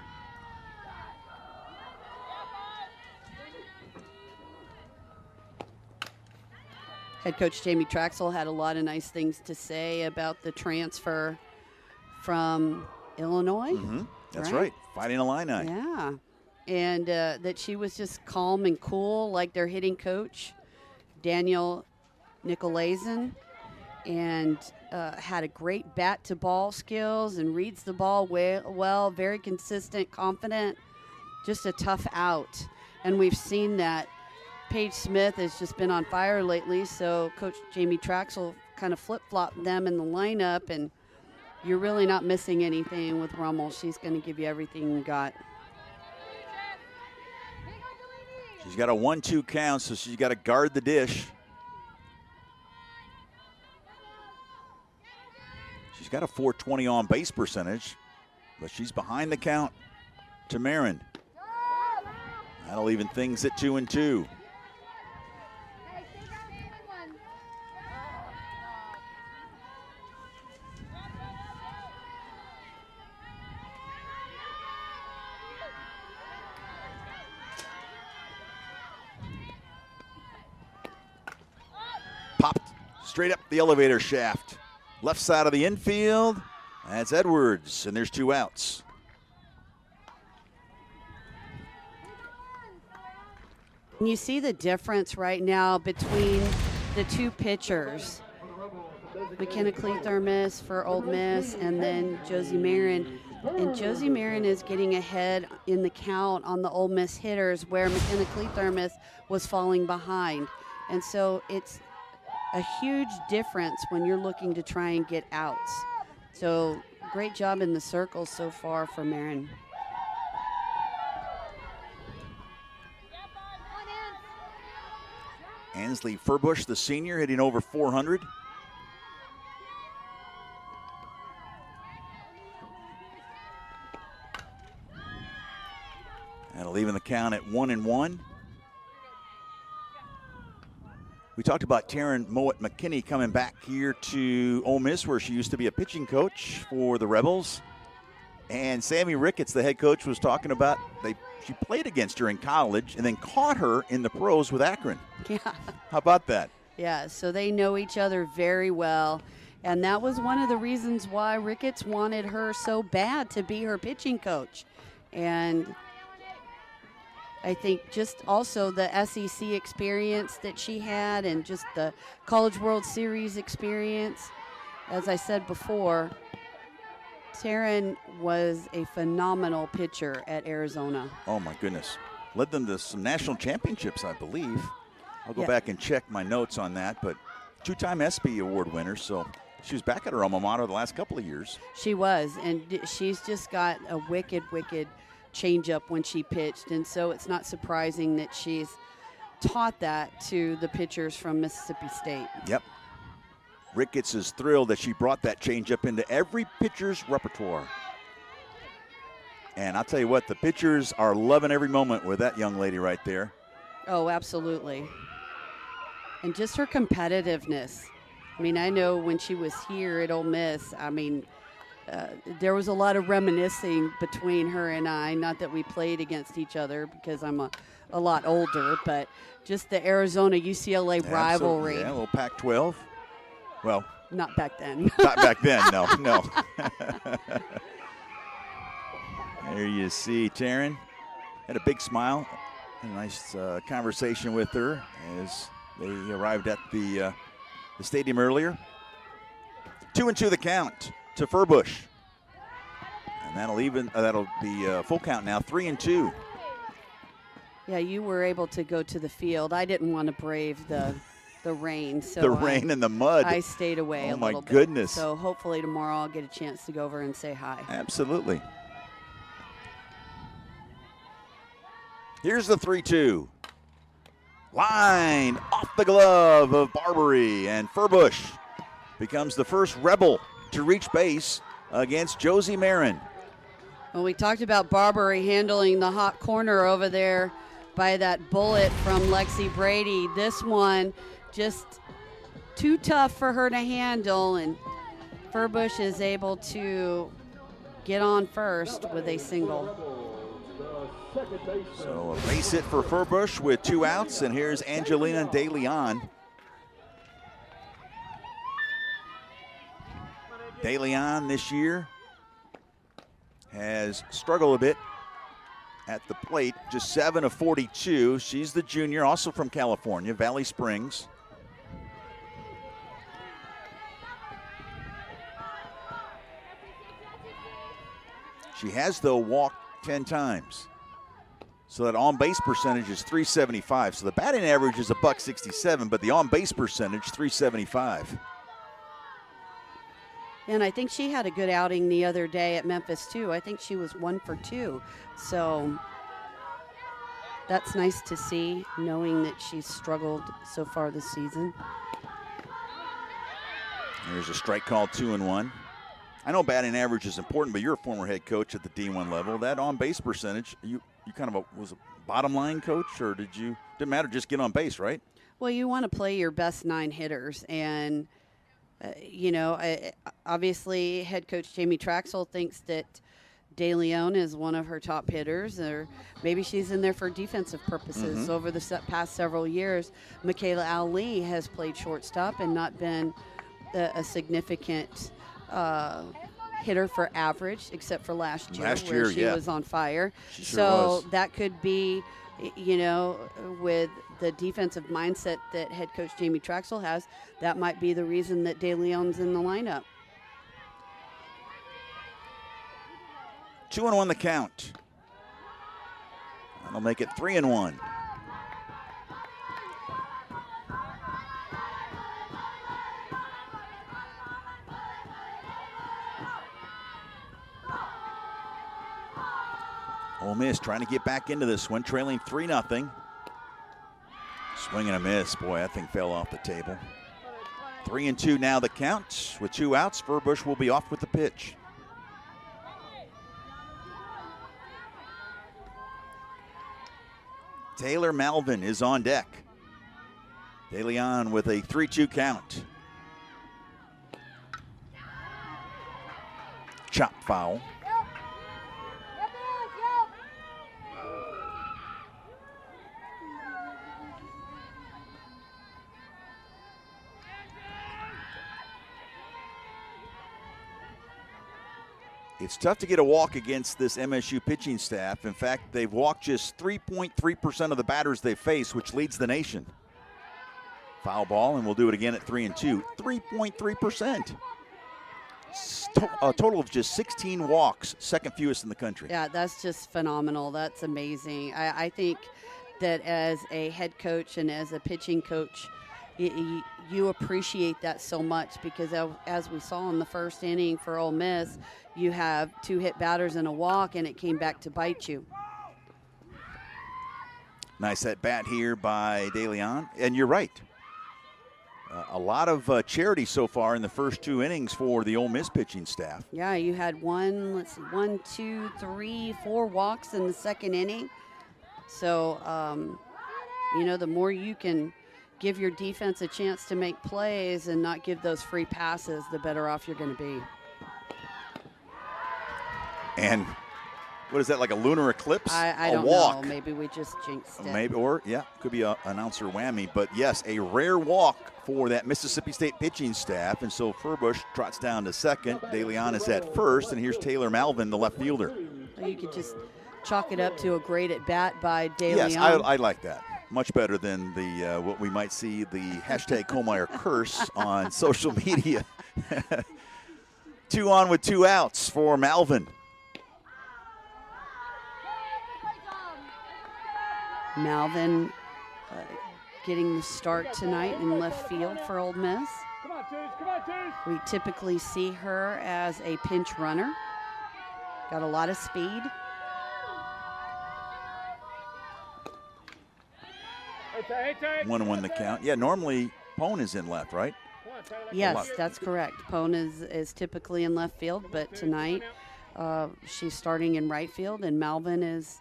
Head coach Jamie Traxel had a lot of nice things to say about the transfer from Illinois. Mm-hmm. That's right. Fighting Illini. Yeah. And that she was just calm and cool like their hitting coach, Daniel Nicolaisen, and had a great bat-to-ball skills and reads the ball well, very consistent, confident, just a tough out. And we've seen that. Paige Smith has just been on fire lately, so Coach Jamie Traxel kind of flip-flopped them in the lineup, and you're really not missing anything with Rummel. She's going to give you everything you got. She's got a 1-2 count, so she's got to guard the dish. She's got a .420 on base percentage, but she's behind the count to Marin. That'll even things at 2-2. Popped straight up the elevator shaft. Left side of the infield. That's Edwards, and there's 2 outs. You see the difference right now between the 2 pitchers. McKenna Cleathermos for Ole Miss, and then Josie Marin. And Josie Marin is getting ahead in the count on the Ole Miss hitters, where McKenna Cleathermos was falling behind. And so it's a huge difference when you're looking to try and get outs. So great job in the circle so far for Marin. Ansley Furbush, the senior, hitting over 400. That'll even the count at 1-1. We talked about Taryn Mowat-McKinney coming back here to Ole Miss, where she used to be a pitching coach for the Rebels. And Sammy Ricketts, the head coach, was talking about she played against her in college and then caught her in the pros with Akron. Yeah. How about that? Yeah, so they know each other very well. And that was one of the reasons why Ricketts wanted her so bad to be her pitching coach. And I think just also the SEC experience that she had and just the College World Series experience. As I said before, Taryn was a phenomenal pitcher at Arizona. Oh, my goodness. Led them to some national championships, I believe. I'll go back and check my notes on that, but 2-time ESPY award winner, so she was back at her alma mater the last couple of years. She was, and she's just got a wicked changeup when she pitched, and so it's not surprising that she's taught that to the pitchers from Mississippi State. Yep. Ricketts is thrilled that she brought that changeup into every pitcher's repertoire. And I'll tell you what, the pitchers are loving every moment with that young lady right there. Oh, absolutely. And just her competitiveness. I mean, I know when she was here at Ole Miss, I mean, there was a lot of reminiscing between her and I. Not that we played against each other because I'm a lot older, but just the Arizona-UCLA rivalry. Yeah, a little Pac-12. Well, not back then. Not back then, no. There you see Taryn. Had a big smile. A nice conversation with her as they arrived at the stadium earlier. 2-2 the count to Furbush. And that'll be full count now, 3-2. Yeah, you were able to go to the field. I didn't want to brave the the rain. So the rain and the mud. I stayed away a little Oh, my goodness. bit. So hopefully tomorrow I'll get a chance to go over and say hi. Absolutely. Here's the 3-2. Line off the glove of Barbary, and Furbush becomes the first Rebel to reach base against Josie Marin. Well, we talked about Barbary handling the hot corner over there by that bullet from Lexi Brady. This one just too tough for her to handle, and Furbush is able to get on first with a single. So a base hit for Furbush with 2 outs, and here's Angelina De Leon. De Leon this year has struggled a bit at the plate, just 7 of 42. She's the junior, also from California, Valley Springs. She has, though, walked 10 times. So that on-base percentage is .375. So the batting average is .167, but the on-base percentage, .375. And I think she had a good outing the other day at Memphis, too. I think she was 1 for 2. So that's nice to see, knowing that she's struggled so far this season. There's a strike call, 2-1. I know batting average is important, but you're a former head coach at the D1 level. That on-base percentage, you kind of was a bottom line coach, or didn't matter, just get on base, right? Well, you want to play your best 9 hitters, and obviously head coach Jamie Traxel thinks that De Leon is one of her top hitters, or maybe she's in there for defensive purposes. Over the past several years, Michaela Ali has played shortstop and not been a significant hitter for average, except for last year where she was on fire. She so sure was. That could be, with the defensive mindset that head coach Jamie Traxel has, that might be the reason that De Leon's in the lineup. 2-1 the count. That'll make it 3-1. Ole Miss trying to get back into this one, trailing 3-0. Swing and a miss. Boy, that thing fell off the table. 3-2 now the count. With 2 outs, Furbush will be off with the pitch. Taylor Malvin is on deck. De Leon with a 3-2 count. Chop foul. It's tough to get a walk against this MSU pitching staff. In fact, they've walked just 3.3% of the batters they face, which leads the nation. Foul ball, and we'll do it again at 3-2. 3.3%. A total of just 16 walks, second fewest in the country. Yeah, that's just phenomenal. That's amazing. I think that as a head coach and as a pitching coach, you appreciate that so much, because as we saw in the first inning for Ole Miss, you have 2 hit batters and a walk, and it came back to bite you. Nice at bat here by De Leon, and you're right. A lot of charity so far in the first 2 innings for the Ole Miss pitching staff. Yeah, you had 1, 2, 3, 4 walks in the second inning. So, the more you can give your defense a chance to make plays and not give those free passes, the better off you're going to be. And what is that, like a lunar eclipse? I don't walk. know. Maybe we just jinxed it. Maybe, or could be an announcer whammy. But yes, a rare walk for that Mississippi State pitching staff. And so Furbush trots down to second. De Leon is at first, and here's Taylor Malvin, the left fielder. You could just chalk it up to a great at bat by De Leon. Yes, I like that. Much better than the what we might see the hashtag Kohlmeyer curse on social media. 2 on with 2 outs for Malvin. Malvin getting the start tonight in left field for Ole Miss. Come on, Chase. Come on, Chase. We typically see her as a pinch runner. Got a lot of speed. Hey, Tay. 1-1 the count. Yeah, normally Pone is in left, right? Yes, that's correct. Pone is typically in left field, but tonight she's starting in right field, and Malvin is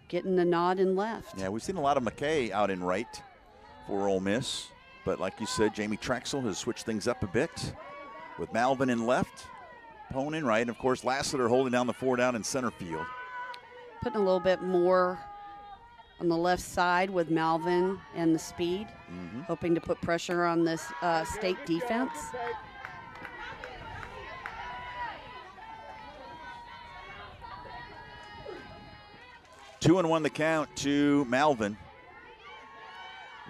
getting the nod in left. Yeah, we've seen a lot of McKay out in right for Ole Miss. But like you said, Jamie Traxel has switched things up a bit with Malvin in left, Pone in right, and of course Lassiter holding down the 4 down in center field. Putting a little bit more on the left side with Malvin and the speed, hoping to put pressure on this state defense. Two and 1 the count to Malvin.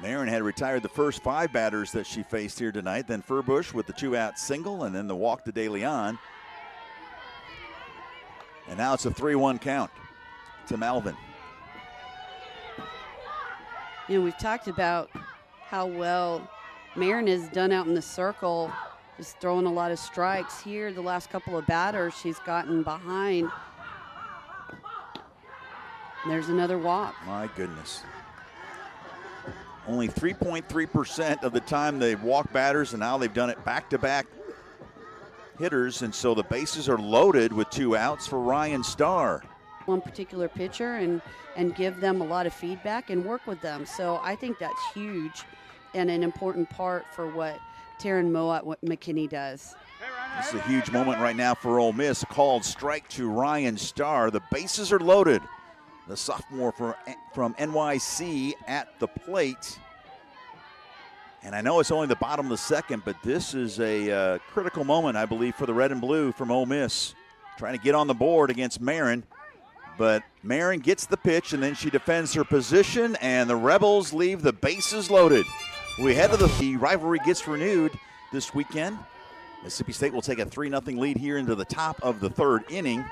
Marin had retired the first 5 batters that she faced here tonight. Then Furbush with the 2-out single and then the walk to De Leon. And now it's a 3-1 count to Malvin. You know, we've talked about how well Marin has done out in the circle, just throwing a lot of strikes. Here, the last couple of batters, she's gotten behind. And there's another walk. My goodness. Only 3.3% of the time they've walked batters, and now they've done it back-to-back hitters, and so the bases are loaded with 2 outs for Ryan Starr. One particular pitcher and give them a lot of feedback and work with them. So I think that's huge and an important part for what Taryn Moat McKinney does. This is a huge moment right now for Ole Miss. A called strike to Ryan Starr. The bases are loaded. The sophomore from NYC at the plate. And I know it's only the bottom of the second, but this is a critical moment, I believe, for the red and blue from Ole Miss. Trying to get on the board against Marin. But Marin gets the pitch, and then she defends her position, and the Rebels leave the bases loaded. We head to the rivalry gets renewed this weekend. Mississippi State will take a 3-0 lead here into the top of the 3rd inning.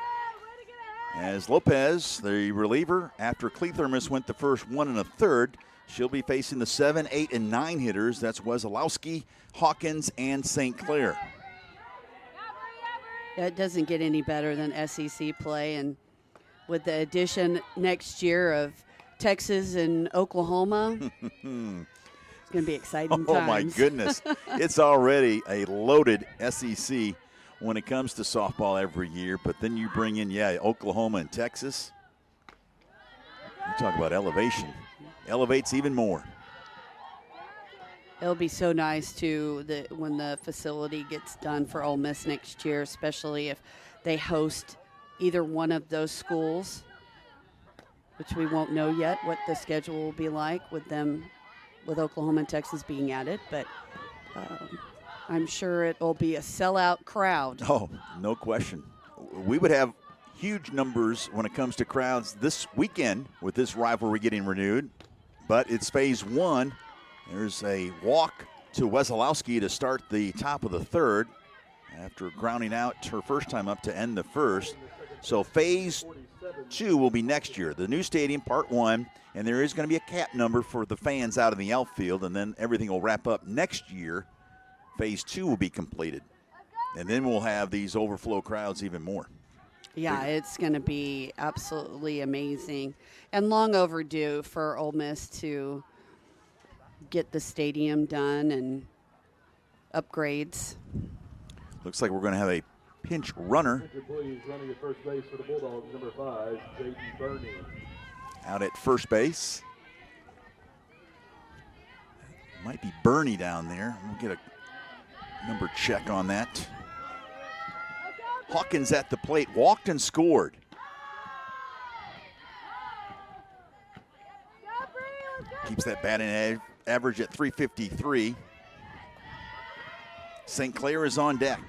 As Lopez, the reliever, after Cleathermus went the first 1 1/3, she'll be facing the 7, 8, and 9 hitters. That's Wesolowski, Hawkins, and St. Clair. It doesn't get any better than SEC play, and with the addition next year of Texas and Oklahoma, it's going to be exciting times. Oh, my goodness. It's already a loaded SEC when it comes to softball every year, but then you bring in, Oklahoma and Texas. You talk about elevation. Elevates even more. It'll be so nice, too, when the facility gets done for Ole Miss next year, especially if they host either one of those schools, which we won't know yet what the schedule will be like with them, with Oklahoma and Texas being added, but I'm sure it will be a sellout crowd. Oh, no question. We would have huge numbers when it comes to crowds this weekend with this rivalry getting renewed, but it's phase 1. There's a walk to Wesolowski to start the top of the 3rd after grounding out her first time up to end the 1st. So phase 2 will be next year. The new stadium, part 1, and there is going to be a cap number for the fans out in the outfield, and then everything will wrap up next year. Phase 2 will be completed, and then we'll have these overflow crowds even more. Yeah, it's going to be absolutely amazing and long overdue for Ole Miss to get the stadium done and upgrades. Looks like we're going to have a pinch runner. Please, running at first base for the Bulldogs, number 5, Jaden Burney. Out at first base. Might be Bernie down there. We'll get a number check on that. Hawkins at the plate, walked and scored. Keeps that batting average at 353. St. Clair is on deck.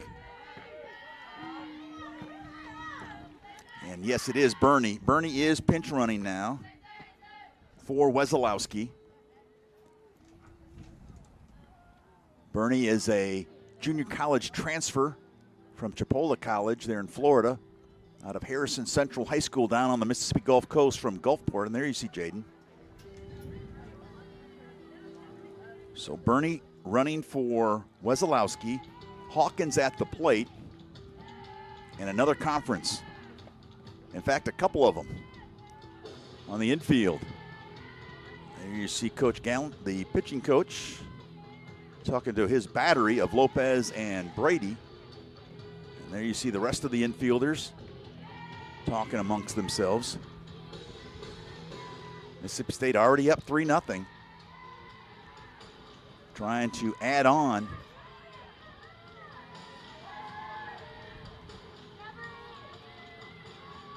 And yes, it is Bernie. Bernie is pinch running now for Wesolowski. Bernie is a junior college transfer from Chipola College there in Florida, out of Harrison Central High School down on the Mississippi Gulf Coast from Gulfport. And there you see Jaden. So Bernie running for Wesolowski, Hawkins at the plate, and another conference. In fact, a couple of them on the infield. There you see Coach Gallant, the pitching coach, talking to his battery of Lopez and Brady. And there you see the rest of the infielders talking amongst themselves. Mississippi State already up 3-0. Trying to add on.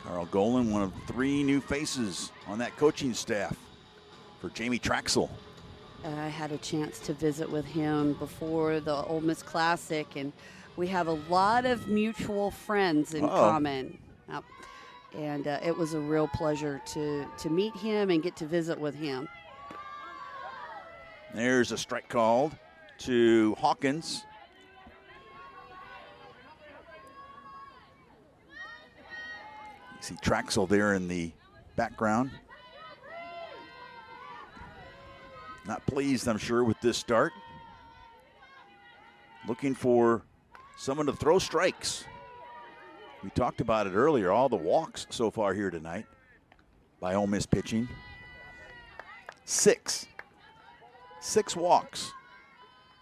Carl Golan, one of 3 new faces on that coaching staff for Jamie Traxel. I had a chance to visit with him before the Ole Miss Classic, and we have a lot of mutual friends in common. Yep. And it was a real pleasure to meet him and get to visit with him. There's a strike called to Hawkins. You see Traxel there in the background. Not pleased, I'm sure, with this start. Looking for someone to throw strikes. We talked about it earlier, all the walks so far here tonight by Ole Miss pitching. 6 walks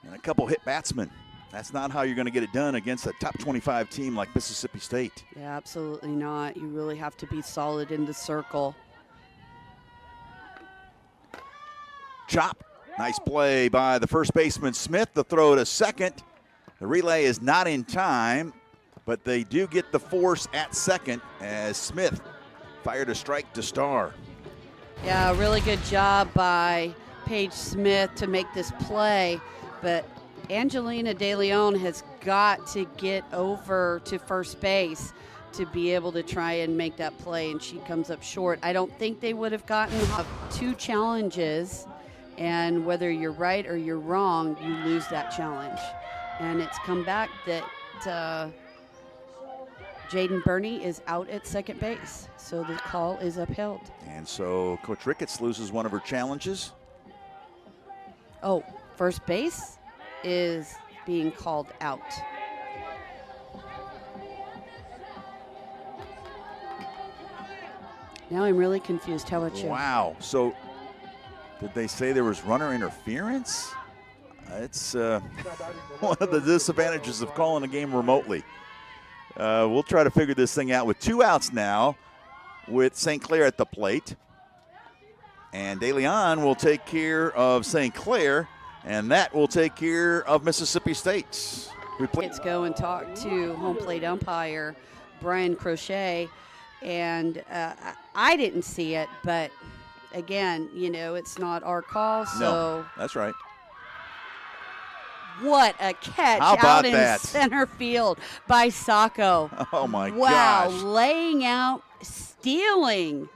and a couple hit batsmen. That's not how you're going to get it done against a top 25 team like Mississippi State. Yeah, absolutely not. You really have to be solid in the circle. Chop. Nice play by the first baseman Smith. The throw to second. The relay is not in time, but they do get the force at second as Smith fired a strike to Starr. Yeah, really good job by Paige Smith to make this play, but Angelina De Leon has got to get over to first base to be able to try and make that play, and she comes up short. I don't think they would have gotten 2 challenges, and whether you're right or you're wrong, you lose that challenge. And it's come back that Jaden Burney is out at second base, so the call is upheld. And so Coach Ricketts loses one of her challenges. Oh, first base is being called out. Now I'm really confused. How about you? Wow. So did they say there was runner interference? It's one of the disadvantages of calling a game remotely. We'll try to figure this thing out with 2 outs now with St. Clair at the plate. And De Leon will take care of St. Clair, and that will take care of Mississippi State. Let's go and talk to home plate umpire Brian Crochet. And I didn't see it, but again, you know, it's not our call. So no, that's right. What a catch How about out in that? Center field by Sacco. Oh, my wow, gosh. laying out, stealing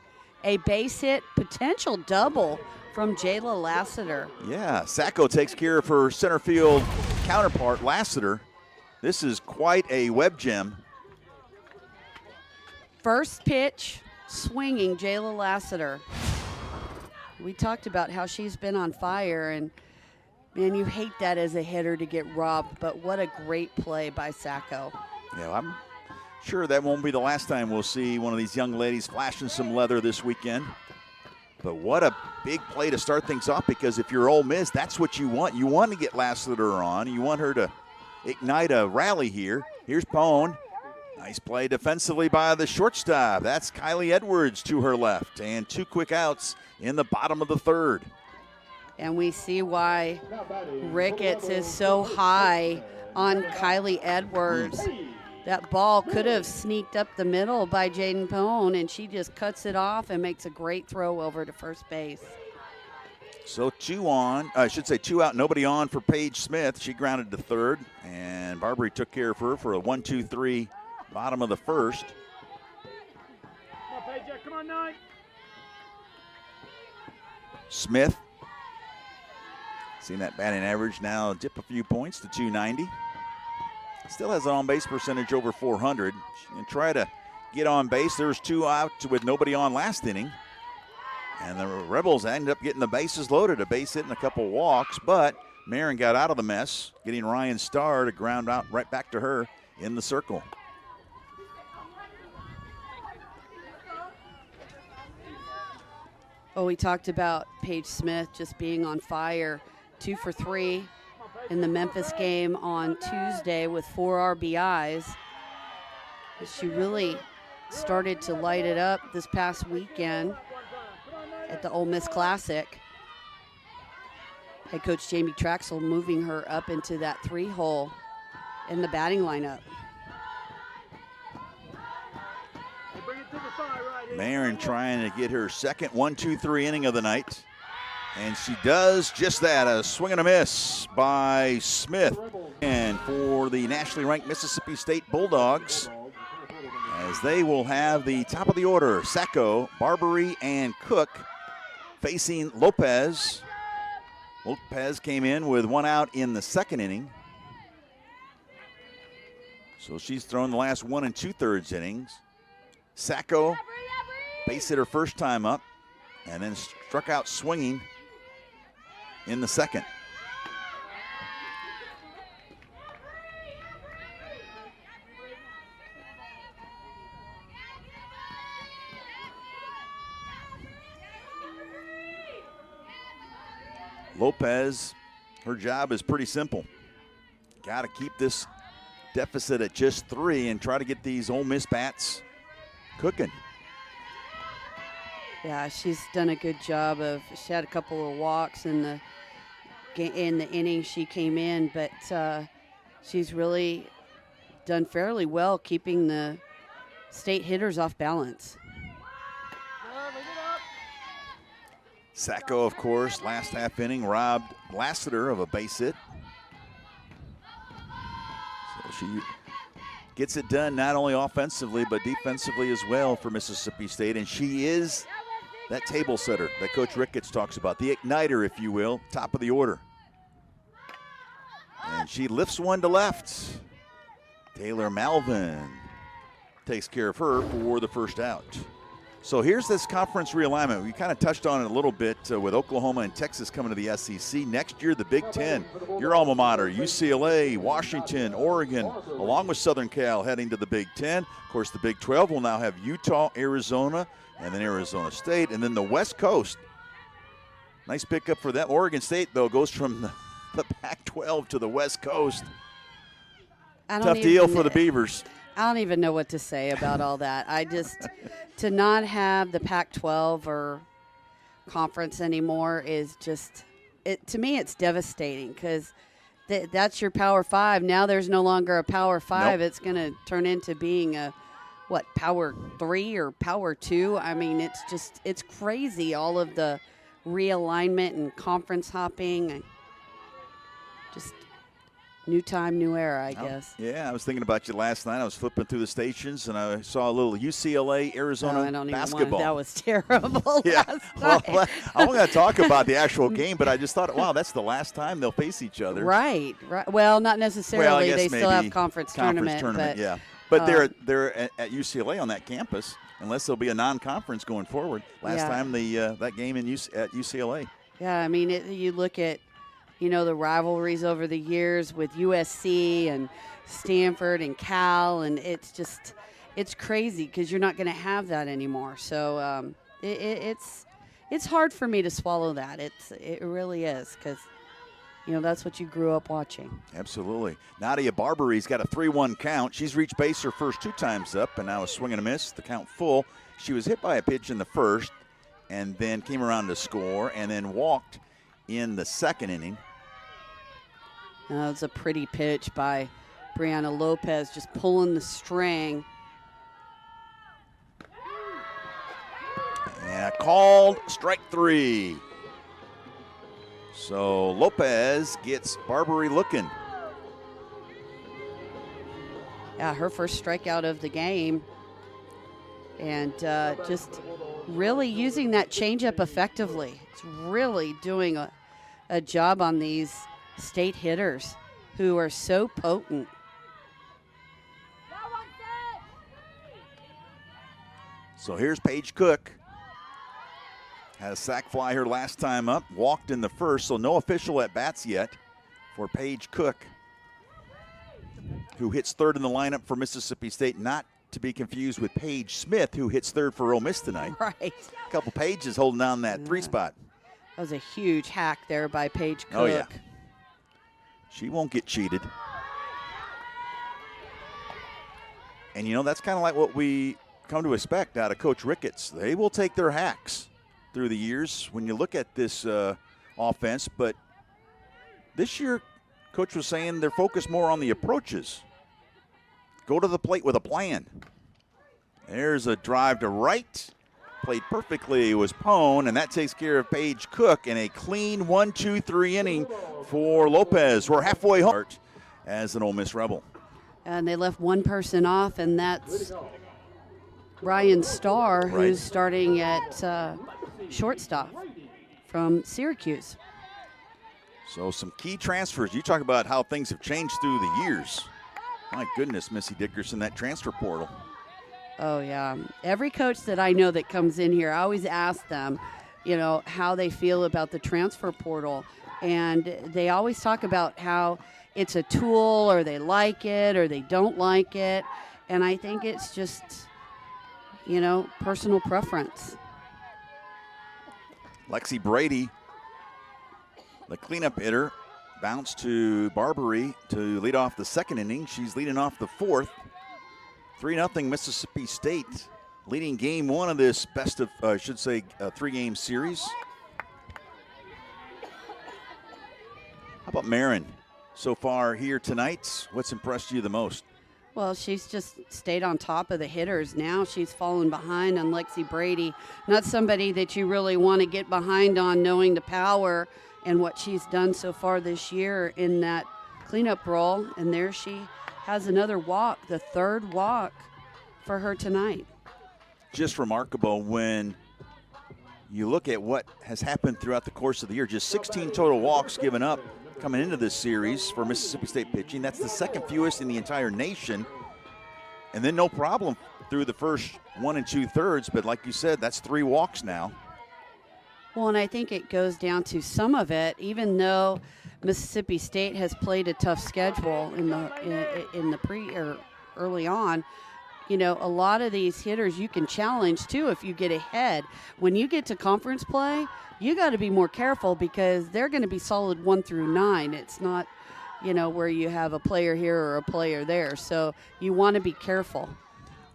a base hit, potential double from Jayla Lassiter. Yeah, Sacco takes care of her center field counterpart, Lassiter. This is quite a web gem. First pitch, swinging Jayla Lassiter. We talked about how she's been on fire, and man, you hate that as a hitter to get robbed, but what a great play by Sacco. Yeah, I'm sure that won't be the last time we'll see one of these young ladies flashing some leather this weekend. But what a big play to start things off, because if you're Ole Miss, that's what you want. You want to get Lassiter on. You want her to ignite a rally here. Here's Pone. Nice play defensively by the shortstop. That's Kylie Edwards to her left, and 2 quick outs in the bottom of the 3rd. And we see why Ricketts is so high on Kylie Edwards. That ball could have sneaked up the middle by Jaden Pone, and she just cuts it off and makes a great throw over to first base. So 2 out, nobody on for Paige Smith. She grounded to 3rd, and Barbary took care of her for a 1-2-3 bottom of the 1st. Come on, Paige, come on, 9. Smith, seen that batting average now dip a few points to 290. Still has an on-base percentage over 400. And try to get on base. There's 2 out with nobody on last inning. And the Rebels ended up getting the bases loaded, a base hit and a couple walks, but Marin got out of the mess, getting Ryan Starr to ground out right back to her in the circle. Oh, we talked about Paige Smith just being on fire. 2 for 3 in the Memphis game on Tuesday with 4 RBIs. She really started to light it up this past weekend at the Ole Miss Classic. Head coach Jamie Traxel moving her up into that 3-hole in the batting lineup. Marin trying to get her second 1-2-3 inning of the night. And she does just that, a swing and a miss by Smith. And for the nationally ranked Mississippi State Bulldogs, as they will have the top of the order, Sacco, Barbary, and Cook facing Lopez. Lopez came in with 1 out in the second inning. So she's thrown the last 1 2/3 innings. Sacco base hit her first time up and then struck out swinging in the second. Lopez, her job is pretty simple. Got to keep this deficit at just 3 and try to get these Ole Miss bats cooking. Yeah, she's done a good job of. She had a couple of walks in the inning she came in, but she's really done fairly well keeping the state hitters off balance. Sacco, of course, last half inning robbed Lassiter of a base hit. So she gets it done not only offensively but defensively as well for Mississippi State, and she is that table setter that Coach Ricketts talks about, the igniter, if you will, top of the order. And she lifts one to left. Taylor Malvin takes care of her for the first out. So here's this conference realignment. We kind of touched on it a little bit with Oklahoma and Texas coming to the SEC. Next year, the Big Ten, your alma mater, UCLA, Washington, Oregon, along with Southern Cal heading to the Big Ten. Of course, the Big 12 will now have Utah, Arizona, and then Arizona State. And then the West Coast. Nice pickup for them. Oregon State, though, goes from the Pac-12 to the West Coast. Tough deal for the Beavers. I don't even know what to say about all that. I just, to not have the Pac-12 or conference anymore is just, to me, it's devastating because that's your Power 5. Now there's no longer a Power 5. Nope. It's going to turn into being a, Power 3 or Power 2? I mean, it's crazy, all of the realignment and conference hopping. Just new time, new era, I guess. Yeah, I was thinking about you last night. I was flipping through the stations, and I saw a little UCLA, Arizona basketball. That was terrible. Yeah, last well, I wasn't going to talk about the actual game, but I just thought, wow, that's the last time they'll face each other. Right. Well, not necessarily. Well, I guess they maybe still have conference tournament. But, yeah. But they're at UCLA on that campus, unless there'll be a non-conference going forward. Last time that game at UCLA. Yeah, I mean, you look at, the rivalries over the years with USC and Stanford and Cal, and it's crazy because you're not going to have that anymore. So it's hard for me to swallow that. It really is because, that's what you grew up watching. Absolutely. Nadia Barbary's got a 3-1 count. She's reached base her first 2 times up, and now a swing and a miss, the count full. She was hit by a pitch in the first and then came around to score and then walked in the second inning. It's a pretty pitch by Brianna Lopez, just pulling the string. And called strike 3. So Lopez gets Barbary looking. Yeah, her first strikeout of the game. And just really using that changeup effectively. It's really doing a job on these state hitters who are so potent. So here's Paige Cook. Had a sac fly her last time up, walked in the first, so no official at bats yet. for Paige Cook, who hits third in the lineup for Mississippi State, not to be confused with Paige Smith, who hits third for Ole Miss tonight. Right. A couple Pages holding down that 3 spot. That was a huge hack there by Paige Cook. Oh, yeah. She won't get cheated. And, you know, that's kind of like what we come to expect out of Coach Ricketts. They will take their hacks through the years when you look at this offense. But this year, Coach was saying they're focused more on the approaches. Go to the plate with a plan. There's a drive to right. Played perfectly was Pone, and that takes care of Paige Cook in a clean 1-2-3 inning for Lopez. We're halfway home as an Ole Miss Rebel. And they left one person off, and that's Ryan Starr, who's starting at shortstop from Syracuse. So some key transfers. You talk about how things have changed through the years. My goodness, Missy Dickerson, that transfer portal. Oh, yeah. Every coach that I know that comes in here, I always ask them, you know, how they feel about the transfer portal. And they always talk about how it's a tool, or they like it or they don't like it. And I think it's just, you know, personal preference. Lexi Brady, the cleanup hitter, bounced to Barbary to lead off the second inning. She's leading off the fourth. 3-0 Mississippi State, leading game one of this best of, I should say, 3-game series. How about Marin so far here tonight? What's impressed you the most? Well, she's just stayed on top of the hitters. Now she's fallen behind on Lexi Brady. Not somebody that you really want to get behind on, knowing the power and what she's done so far this year in that cleanup role. And there she has another walk, the third walk for her tonight. Just remarkable when you look at what has happened throughout the course of the year. Just 16 total walks given up coming into this series for Mississippi State pitching. That's the second fewest in the entire nation. And then no problem through the first 1 2/3. But like you said, that's 3 walks now. Well, and I think it goes down to some of it, even though Mississippi State has played a tough schedule in the early on. You know, a lot of these hitters you can challenge too if you get ahead. When you get to conference play, you got to be more careful because they're going to be solid 1 through 9. It's not, you know, where you have a player here or a player there. So you want to be careful.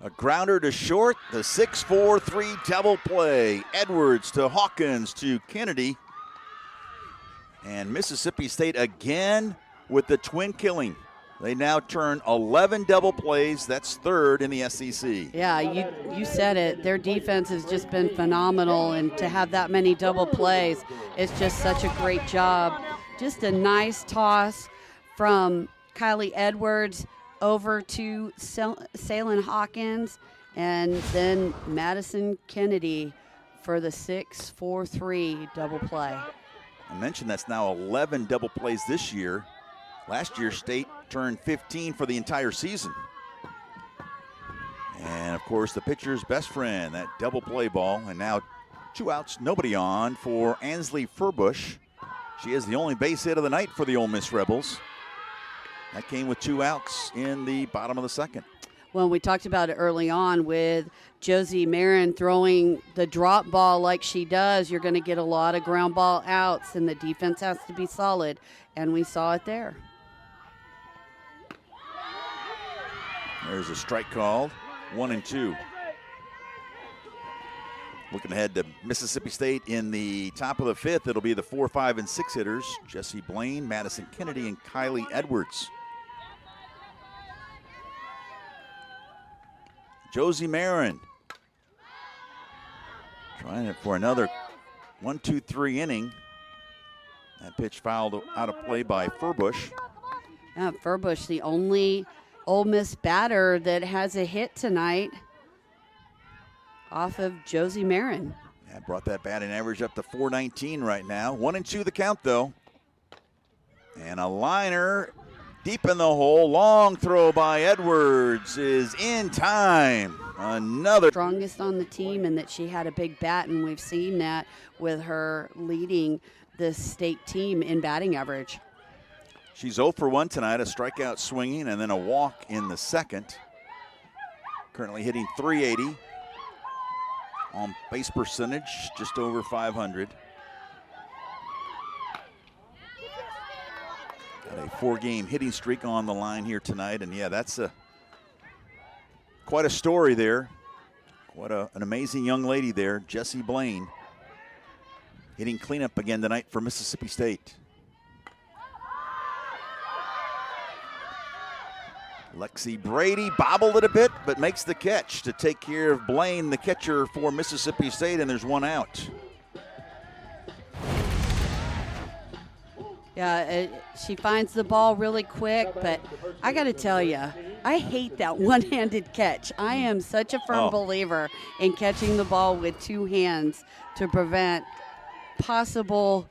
A grounder to short, the 6-4-3 double play. Edwards to Hawkins to Kennedy. And Mississippi State again with the twin killing. They now turn 11 double plays. That's third in the SEC. Yeah, you said it. Their defense has just been phenomenal, and to have that many double plays is just such a great job. Just a nice toss from Kylie Edwards over to Salyn Hawkins, and then Madison Kennedy for the 6-4-3 double play. I mentioned that's now 11 double plays this year. Last year, State turned 15 for the entire season. And, of course, the pitcher's best friend, that double play ball. And now 2 outs, nobody on for Ansley Furbush. She is the only base hit of the night for the Ole Miss Rebels. That came with 2 outs in the bottom of the second. Well, we talked about it early on with Josie Marin throwing the drop ball like she does. You're going to get a lot of ground ball outs, and the defense has to be solid, and we saw it there. There's a strike called, 1-2. Looking ahead to Mississippi State in the top of the 5th. It'll be the 4, 5, and 6 hitters, Jessie Blaine, Madison Kennedy, and Kylie Edwards. Josie Marin trying it for another 1-2-3 inning. That pitch fouled out of play by Furbush. Furbush, the only Ole Miss batter that has a hit tonight off of Josie Marin. That brought that batting average up to 419 right now. 1-2 the count, though. And a liner deep in the hole. Long throw by Edwards is in time. Another. Strongest on the team, and that she had a big bat, and we've seen that with her leading the state team in batting average. She's 0 for 1 tonight, a strikeout swinging and then a walk in the second. Currently hitting .380. On base percentage, just over 500. Got a 4-game hitting streak on the line here tonight, and yeah, that's quite a story there. What an amazing young lady there, Jessie Blaine, hitting cleanup again tonight for Mississippi State. Lexi Brady bobbled it a bit, but makes the catch to take care of Blaine, the catcher for Mississippi State, and there's one out. Yeah, she finds the ball really quick, but I got to tell you, I hate that one-handed catch. I am such a firm believer in catching the ball with two hands to prevent possible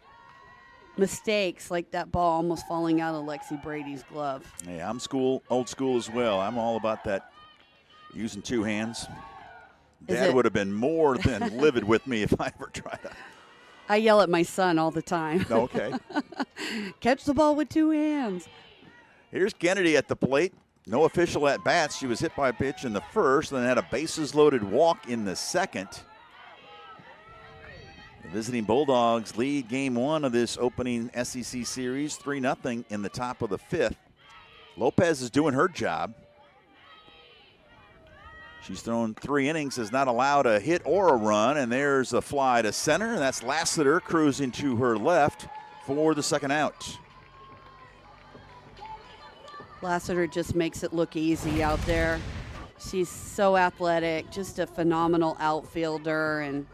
mistakes like that ball almost falling out of Lexi Brady's glove. Hey, I'm old school as well. I'm all about that, using two hands. Dad would have been more than livid with me if I ever tried that. I yell at my son all the time. Okay. Catch the ball with two hands. Here's Kennedy at the plate. No official at bats. She was hit by a pitch in the first, then had a bases loaded walk in the second. The visiting Bulldogs lead game one of this opening SEC series 3-0 in the top of the fifth. Lopez is doing her job. She's thrown 3 innings, has not allowed a hit or a run, and there's a fly to center, and that's Lassiter cruising to her left for the second out. Lassiter just makes it look easy out there. She's so athletic, just a phenomenal outfielder, and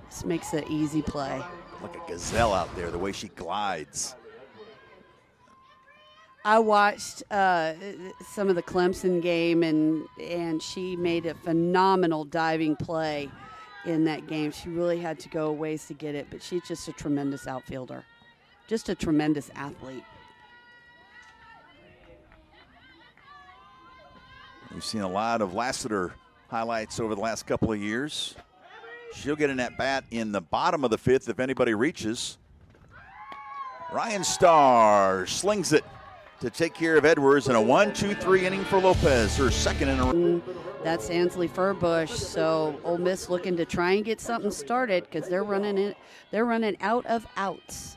just makes it easy play. Like a gazelle out there, the way she glides. I watched some of the Clemson game, and she made a phenomenal diving play in that game. She really had to go a ways to get it, but she's just a tremendous outfielder, just a tremendous athlete. We've seen a lot of Lassiter highlights over the last couple of years. She'll get an at-bat in the bottom of the fifth if anybody reaches. Ryan Starr slings it to take care of Edwards in a 1-2-3 inning for Lopez, her second in a row. That's Ansley Furbush, so Ole Miss looking to try and get something started because they're running out of outs.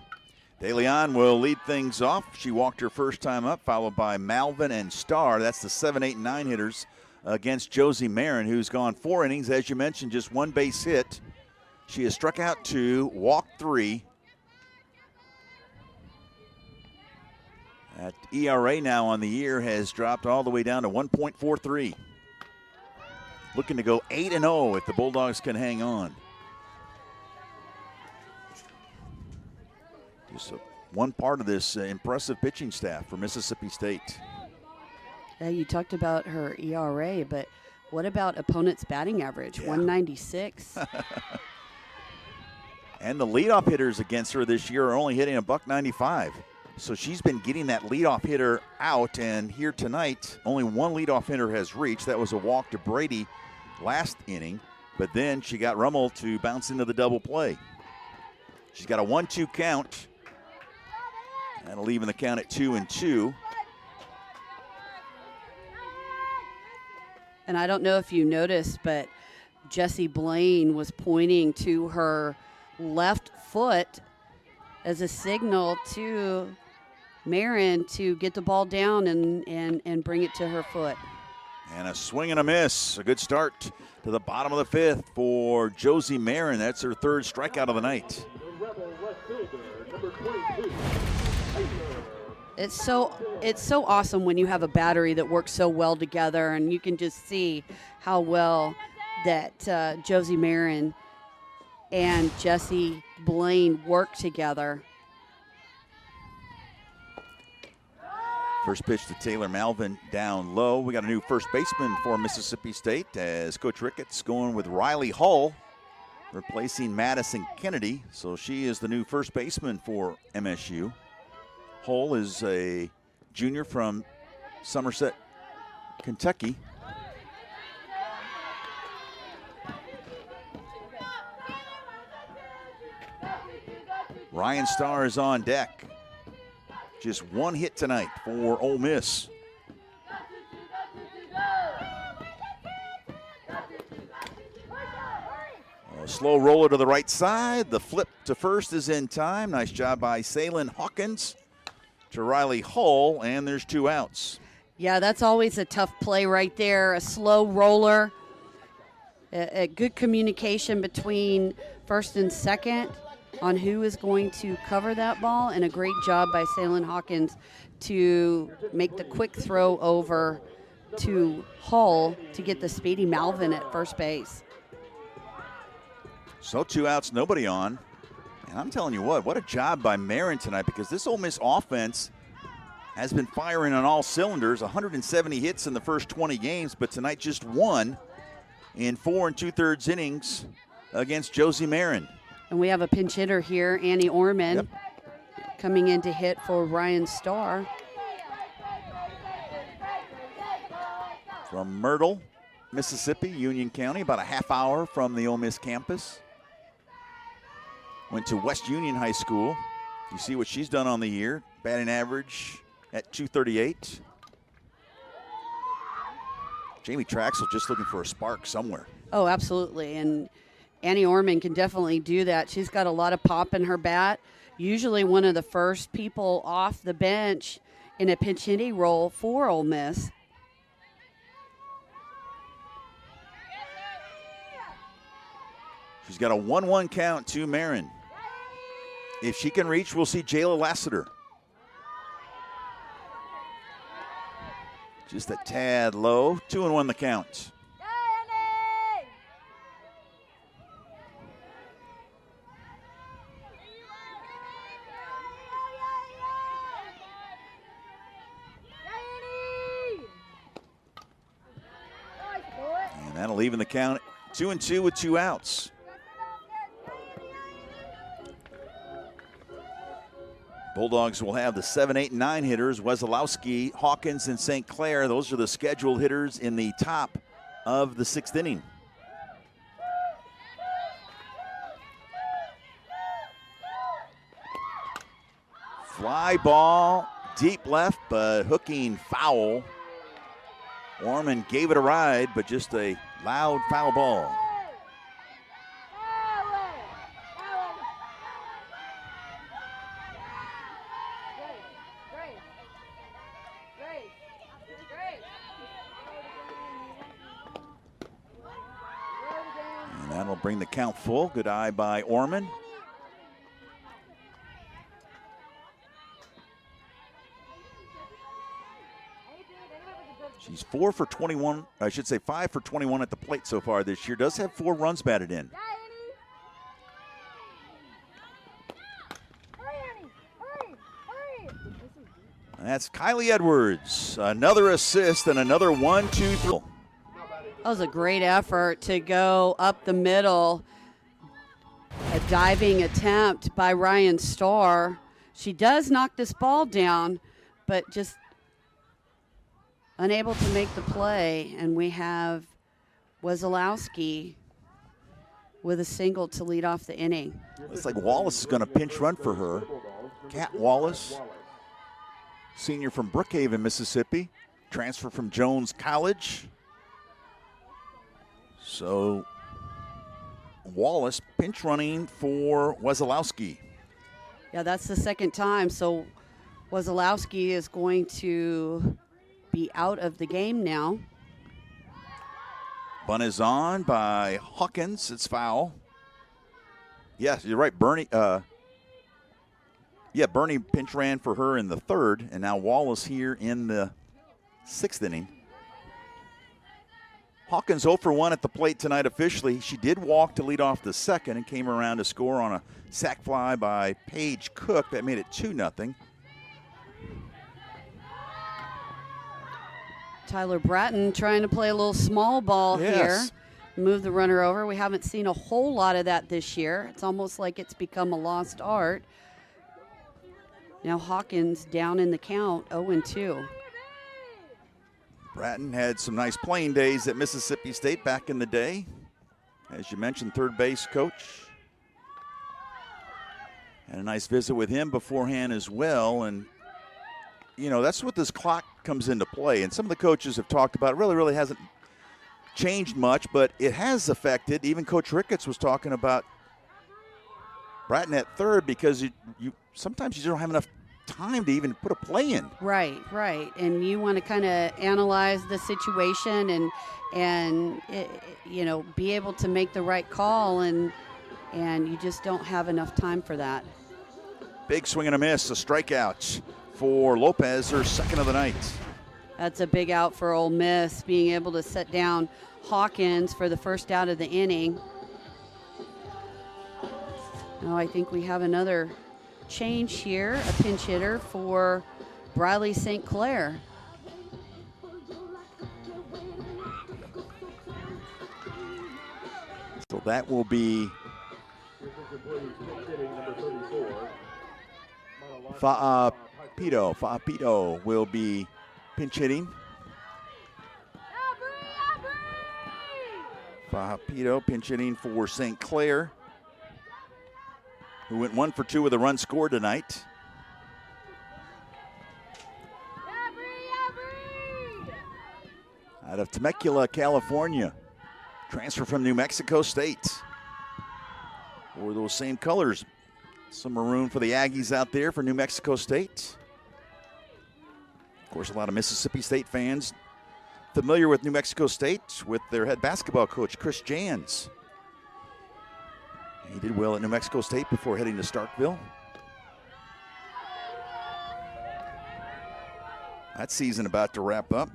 De Leon will lead things off. She walked her first time up, followed by Malvin and Starr. That's the 7, 8, and 9 hitters against Josie Marin, who's gone 4 innings. As you mentioned, just 1 base hit. She has struck out 2, walked 3. That ERA now on the year has dropped all the way down to 1.43. Looking to go 8-0 if the Bulldogs can hang on. Just one part of this impressive pitching staff for Mississippi State. Yeah, you talked about her ERA, but what about opponent's batting average? 196. And the leadoff hitters against her this year are only hitting a .195. So she's been getting that leadoff hitter out, and here tonight, only 1 leadoff hitter has reached. That was a walk to Brady last inning, but then she got Rummel to bounce into the double play. She's got a 1-2 count. That'll leave in the count at 2-2. And I don't know if you noticed, but Jessie Blaine was pointing to her left foot as a signal to Marin to get the ball down and bring it to her foot. And a swing and a miss. A good start to the bottom of the fifth for Josie Marin. That's her 3rd strikeout of the night. It's so awesome when you have a battery that works so well together, and you can just see how well that Josie Marin and Jessie Blaine work together. First pitch to Taylor Malvin down low. We got a new first baseman for Mississippi State as Coach Ricketts going with Riley Hull, replacing Madison Kennedy. So she is the new first baseman for MSU. Hull is a junior from Somerset, Kentucky. Ryan Starr is on deck. Just one hit tonight for Ole Miss. A slow roller to the right side. The flip to first is in time. Nice job by Salyn Hawkins to Riley Hull, and there's 2 outs. Yeah, that's always a tough play right there. A slow roller. A good communication between first and second on who is going to cover that ball, and a great job by Salyn Hawkins to make the quick throw over to Hull to get the speedy Malvin at first base. So 2 outs, nobody on. And I'm telling you what a job by Marin tonight, because this Ole Miss offense has been firing on all cylinders. 170 hits in the first 20 games, but tonight just 1 in 4 2/3 innings against Josie Marin. And we have a pinch hitter here, Annie Orman, coming in to hit for Ryan Starr. From Myrtle, Mississippi, Union County, about a half hour from the Ole Miss campus. Went to West Union High School. You see what she's done on the year. Batting average at .238. Jamie Traxel just looking for a spark somewhere. Oh, absolutely. And Annie Orman can definitely do that. She's got a lot of pop in her bat. Usually one of the first people off the bench in a pinch hitting role for Ole Miss. She's got a 1-1 count to Marin. If she can reach, we'll see Jayla Lassiter. Just a tad low. 2-1 the count. And that'll even the count 2-2 with 2 outs. Bulldogs will have the 7, 8, and 9 hitters. Wesolowski, Hawkins, and St. Clair. Those are the scheduled hitters in the top of the 6th inning. Fly ball, deep left, but hooking foul. Orman gave it a ride, but just a loud foul ball. And that'll bring the count full. Good eye by Orman. She's 4 for 21, I should say 5 for 21 at the plate so far this year. Does have 4 runs batted in. And that's Kylie Edwards. Another assist and another 1-2-3. That was a great effort to go up the middle. A diving attempt by Ryan Starr. She does knock this ball down, but just unable to make the play. And we have Wesolowski with a single to lead off the inning. Looks like Wallace is going to pinch run for her. Kat Wallace, senior from Brookhaven, Mississippi, transfer from Jones College. So Wallace pinch running for Wesolowski. Yeah, that's the second time. So Wesolowski is going to be out of the game now. Bunt is on by Hawkins. It's foul. Yes, you're right. Bernie pinch ran for her in the 3rd, and now Wallace here in the 6th inning. Hawkins 0 for 1 at the plate tonight officially. She did walk to lead off the 2nd and came around to score on a sac fly by Paige Cook. That made it 2-0. Tyler Bratton trying to play a little small ball here. Move the runner over. We haven't seen a whole lot of that this year. It's almost like it's become a lost art. Now Hawkins down in the count, 0-2. Bratton had some nice playing days at Mississippi State back in the day. As you mentioned, third base coach. Had a nice visit with him beforehand as well. And that's what this clock comes into play. And some of the coaches have talked about it. Really hasn't changed much, but it has affected. Even Coach Ricketts was talking about Bratton at third because you sometimes you don't have enough time to even put a play in. Right. And you want to kind of analyze the situation and be able to make the right call, and you just don't have enough time for that. Big swing and a miss, a strikeout for Lopez, her second of the night. That's a big out for Ole Miss, being able to set down Hawkins for the first out of the inning. Now I think we have another change here, a pinch hitter for Briley St. Clair. So that will be Fa'apito will be pinch hitting. Fa'apito pinch hitting for St. Clair, who went 1 for 2 with a run scored tonight. Out of Temecula, California. Transfer from New Mexico State. Or those same colors. Some maroon for the Aggies out there for New Mexico State. Of course, a lot of Mississippi State fans familiar with New Mexico State with their head basketball coach, Chris Jans. He did well at New Mexico State before heading to Starkville. That season about to wrap up.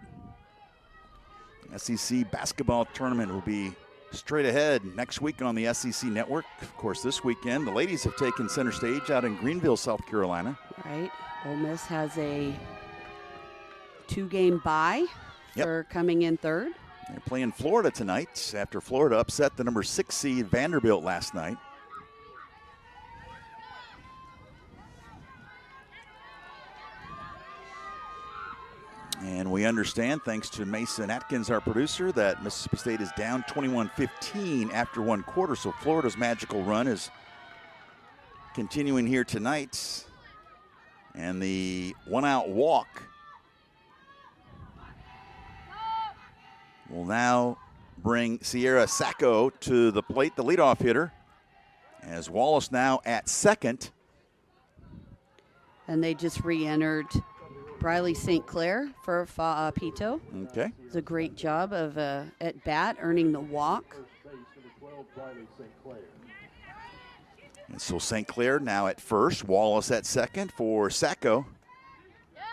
SEC basketball tournament will be straight ahead next week on the SEC Network. Of course, this weekend, the ladies have taken center stage out in Greenville, South Carolina. Right. Ole Miss has a 2-game bye for coming in third. They're playing Florida tonight after Florida upset the number 6 seed Vanderbilt last night. And we understand, thanks to Mason Atkins, our producer, that Mississippi State is down 21-15 after one quarter. So Florida's magical run is continuing here tonight. And the one-out walk will now bring Sierra Sacco to the plate, the leadoff hitter, as Wallace now at second. And they just re-entered Briley St. Clair for Fa'apito. Okay. It's a great job of at bat, earning the walk. And so St. Clair now at first, Wallace at second for Sacco.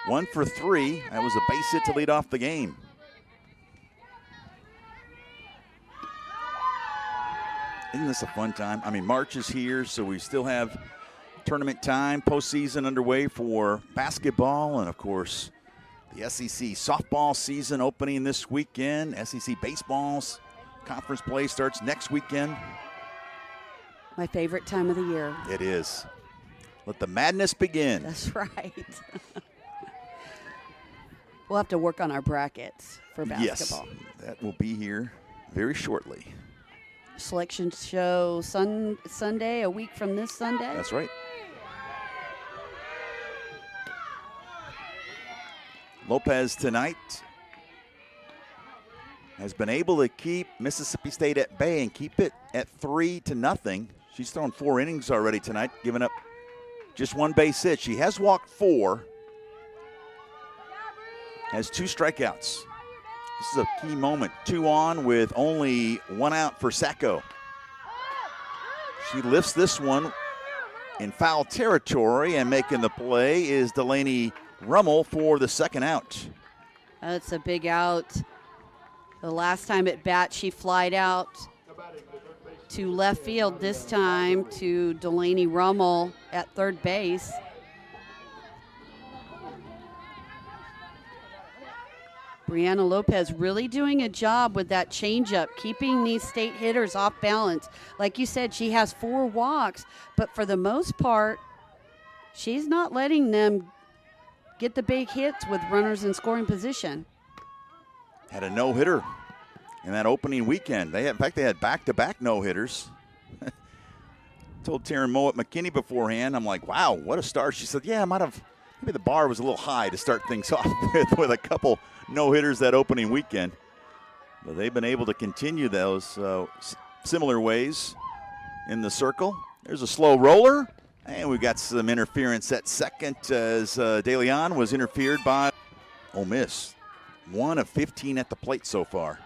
1 for 3. That was a base hit to lead off the game. Isn't this a fun time? I mean, March is here, so we still have tournament time, postseason underway for basketball, and of course, the SEC softball season opening this weekend. SEC baseball's conference play starts next weekend. My favorite time of the year. It is. Let the madness begin. That's right. We'll have to work on our brackets for basketball. Yes, that will be here very shortly. Selection show Sunday, a week from this Sunday. That's right. Lopez tonight has been able to keep Mississippi State at bay and keep it at 3-0. She's thrown 4 innings already tonight, giving up just 1 base hit. She has walked 4, has 2 strikeouts. This is a key moment. 2 on with only 1 out for Sacco. She lifts this one in foul territory, and making the play is Delaney Rummel for the second out. That's a big out. The last time at bat, she flied out to left field. This time to Delaney Rummel at third base. Brianna Lopez really doing a job with that changeup, keeping these state hitters off balance. Like you said, she has 4 walks, but for the most part, she's not letting them get the big hits with runners in scoring position. Had a no-hitter in that opening weekend. In fact, they had back-to-back no-hitters. Told Taryn Moe at McKinney beforehand, I'm like, wow, what a start. She said, yeah, I might have maybe the bar was a little high to start things off with a couple no-hitters that opening weekend. But they've been able to continue those similar ways in the circle. There's a slow roller, and we've got some interference at second as De Leon was interfered by Ole Miss. 1 of 15 at the plate so far.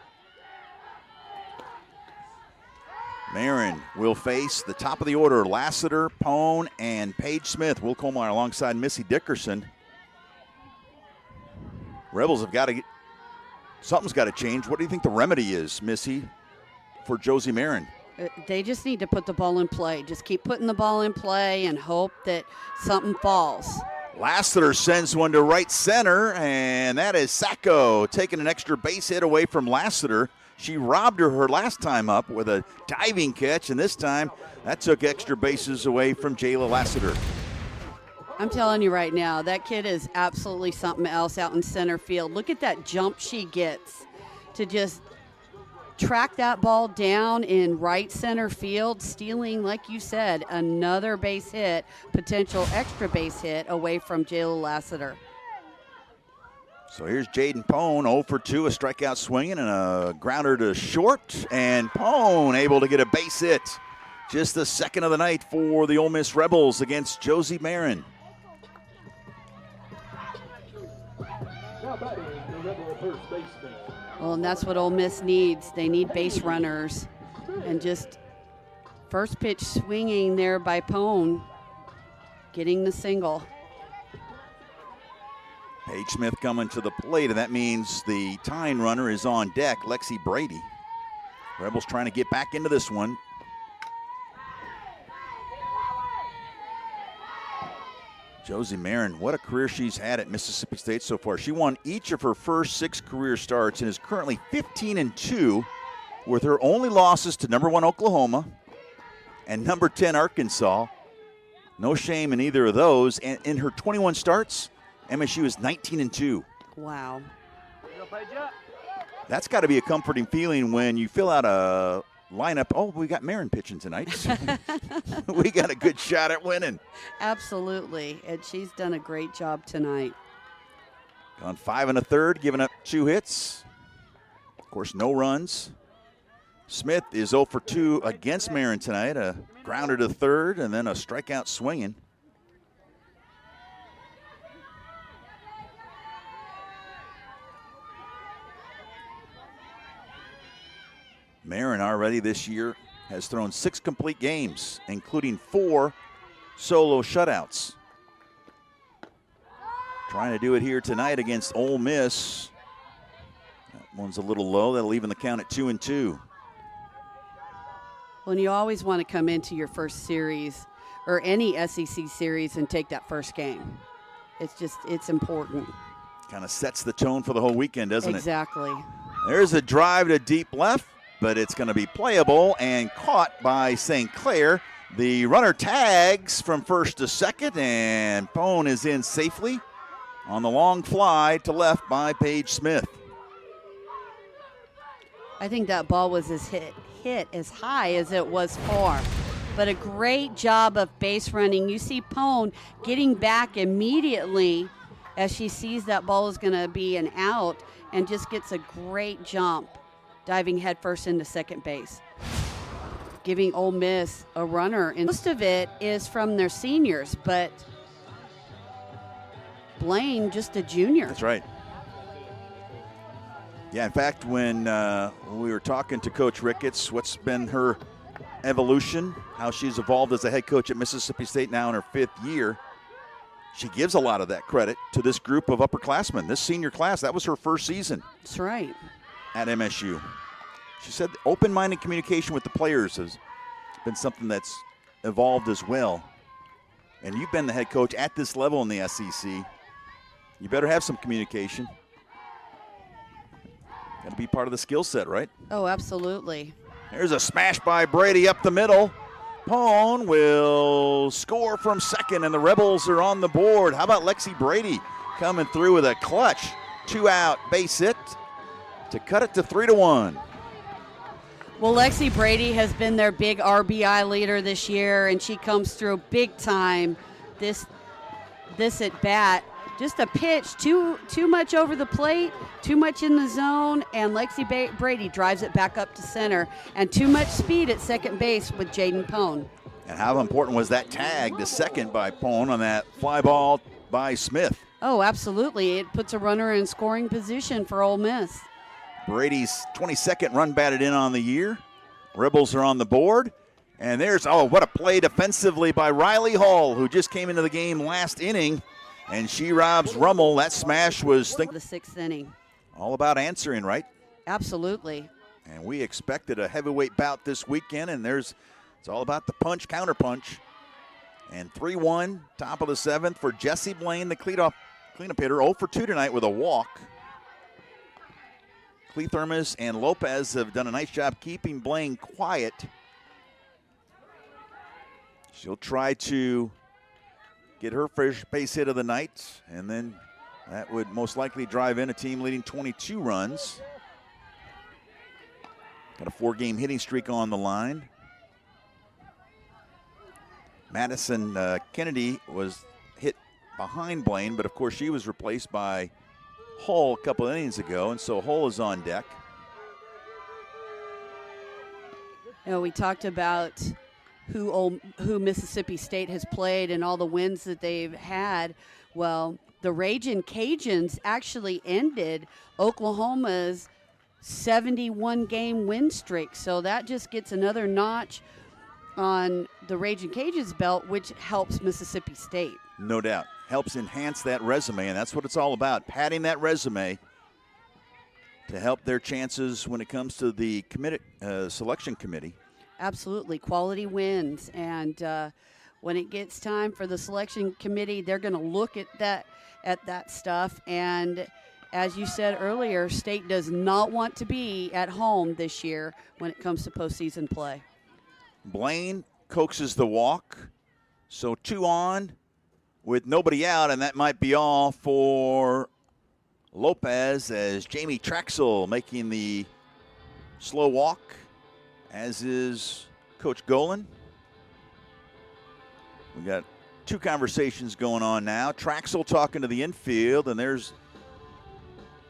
Marin will face the top of the order, Lassiter, Pone, and Paige Smith. Will Colmeyer alongside Missy Dickerson. Rebels have got to get, something's got to change. What do you think the remedy is, Missy, for Josie Marin? They just need to put the ball in play. Just keep putting the ball in play and hope that something falls. Lassiter sends one to right center, and that is Sacco taking an extra base hit away from Lassiter. She robbed her last time up with a diving catch, and this time that took extra bases away from Jayla Lassiter. I'm telling you right now, that kid is absolutely something else out in center field. Look at that jump she gets to just track that ball down in right center field, stealing, like you said, another base hit, potential extra base hit away from Jayla Lassiter. So here's Jaden Pone, 0 for 2, a strikeout swinging and a grounder to short. And Pone able to get a base hit. Just the second of the night for the Ole Miss Rebels against Josie Marin. Now batting the Rebel first baseman. Well, and that's what Ole Miss needs. They need base runners. And just first pitch swinging there by Pone, getting the single. Paige Smith coming to the plate, and that means the tying runner is on deck, Lexi Brady. Rebels trying to get back into this one. Josie Marin, what a career she's had at Mississippi State so far. She won each of her first 6 career starts and is currently 15-2, with her only losses to number 1 Oklahoma and number 10 Arkansas. No shame in either of those. And in her 21 starts, MSU is 19-2. Wow. That's got to be a comforting feeling when you fill out a lineup. Oh, we got Marin pitching tonight. We got a good shot at winning. Absolutely. And she's done a great job tonight. Gone 5 1/3, giving up 2 hits. Of course, no runs. Smith is 0 for 2 against Marin tonight. A grounder to third and then a strikeout swinging. Marin already this year has thrown 6 complete games, including 4 solo shutouts. Trying to do it here tonight against Ole Miss. That one's a little low. That'll even the count at 2-2. Well, and you always want to come into your first series or any SEC series and take that first game. It's important. Kind of sets the tone for the whole weekend, doesn't it? Exactly. There's a drive to deep left, but it's going to be playable and caught by St. Clair. The runner tags from first to second, and Pone is in safely on the long fly to left by Paige Smith. I think that ball was hit as high as it was far. But a great job of base running. You see Pone getting back immediately as she sees that ball is going to be an out and just gets a great jump, diving headfirst into second base, giving Ole Miss a runner. And most of it is from their seniors, but Blaine just a junior. That's right. Yeah, in fact, when we were talking to Coach Ricketts, what's been her evolution, how she's evolved as a head coach at Mississippi State now in her 5th year, she gives a lot of that credit to this group of upperclassmen, this senior class. That was her first season. That's right. At MSU. She said open-minded communication with the players has been something that's evolved as well. And you've been the head coach at this level in the SEC. You better have some communication. Got to be part of the skill set, right? Oh, absolutely. There's a smash by Brady up the middle. Pone will score from second, and the Rebels are on the board. How about Lexi Brady coming through with a clutch 2-out base hit to cut it to 3-1. Well, Lexi Brady has been their big RBI leader this year, and she comes through big time. This this at bat. Just a pitch, too much over the plate, too much in the zone, and Lexi Brady drives it back up to center. And too much speed at second base with Jaden Pone. And how important was that tag, the second by Pone on that fly ball by Smith? Oh, absolutely. It puts a runner in scoring position for Ole Miss. Brady's 22nd run batted in on the year. Rebels are on the board. And there's, what a play defensively by Riley Hall, who just came into the game last inning. And she robs Rummel. That smash was The sixth inning. all about answering, right? Absolutely. And we expected a heavyweight bout this weekend, and it's all about the punch, counter punch. And 3-1, top of the seventh for Jessie Blaine, the cleanup hitter, 0 for 2 tonight with a walk. Cleathermis and Lopez have done a nice job keeping Blaine quiet. She'll try to get her first base hit of the night, and then that would most likely drive in a team leading 22 runs. Got a 4-game hitting streak on the line. Madison Kennedy was hit behind Blaine, but of course she was replaced by Hull a couple of innings ago, and so Hull is on deck. We talked about who Mississippi State has played and all the wins that they've had. Well, the Ragin' Cajuns actually ended Oklahoma's 71-game win streak. So that just gets another notch on the Ragin' Cajuns belt, which helps Mississippi State. No doubt. Helps enhance that resume, and that's what it's all about, padding that resume to help their chances when it comes to the selection committee. Absolutely, quality wins, and when it gets time for the selection committee, they're going to look at that stuff. And as you said earlier, State does not want to be at home this year when it comes to postseason play. Blaine coaxes the walk, so 2 on with nobody out, and that might be all for Lopez as Jamie Traxel making the slow walk, as is Coach Golan. We got 2 conversations going on now. Traxel talking to the infield, and there's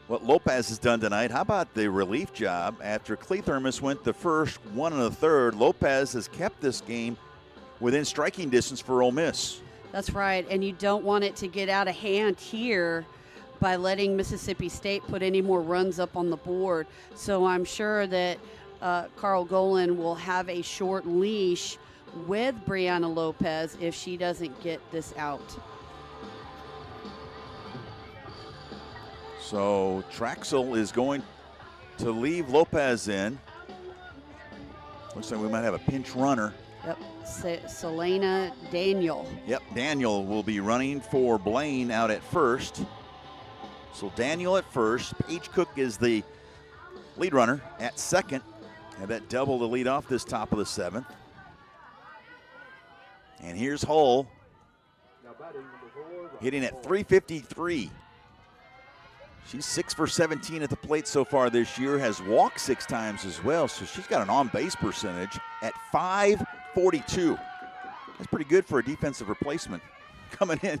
what Lopez has done tonight. How about the relief job? After Cleathermis went the first, 1 1/3, Lopez has kept this game within striking distance for Ole Miss. That's right, and you don't want it to get out of hand here by letting Mississippi State put any more runs up on the board. So I'm sure that Carl Golan will have a short leash with Brianna Lopez if she doesn't get this out. So Traxel is going to leave Lopez in. Looks like we might have a pinch runner. Yep, Selena Daniel. Yep, Daniel will be running for Blaine out at first. So Daniel at first. Paige Cook is the lead runner at second. And that double to lead off this top of the seventh. And here's Hull hitting at .353. She's 6 for 17 at the plate so far this year, has walked 6 times as well, so she's got an on-base percentage at .542. That's pretty good for a defensive replacement coming in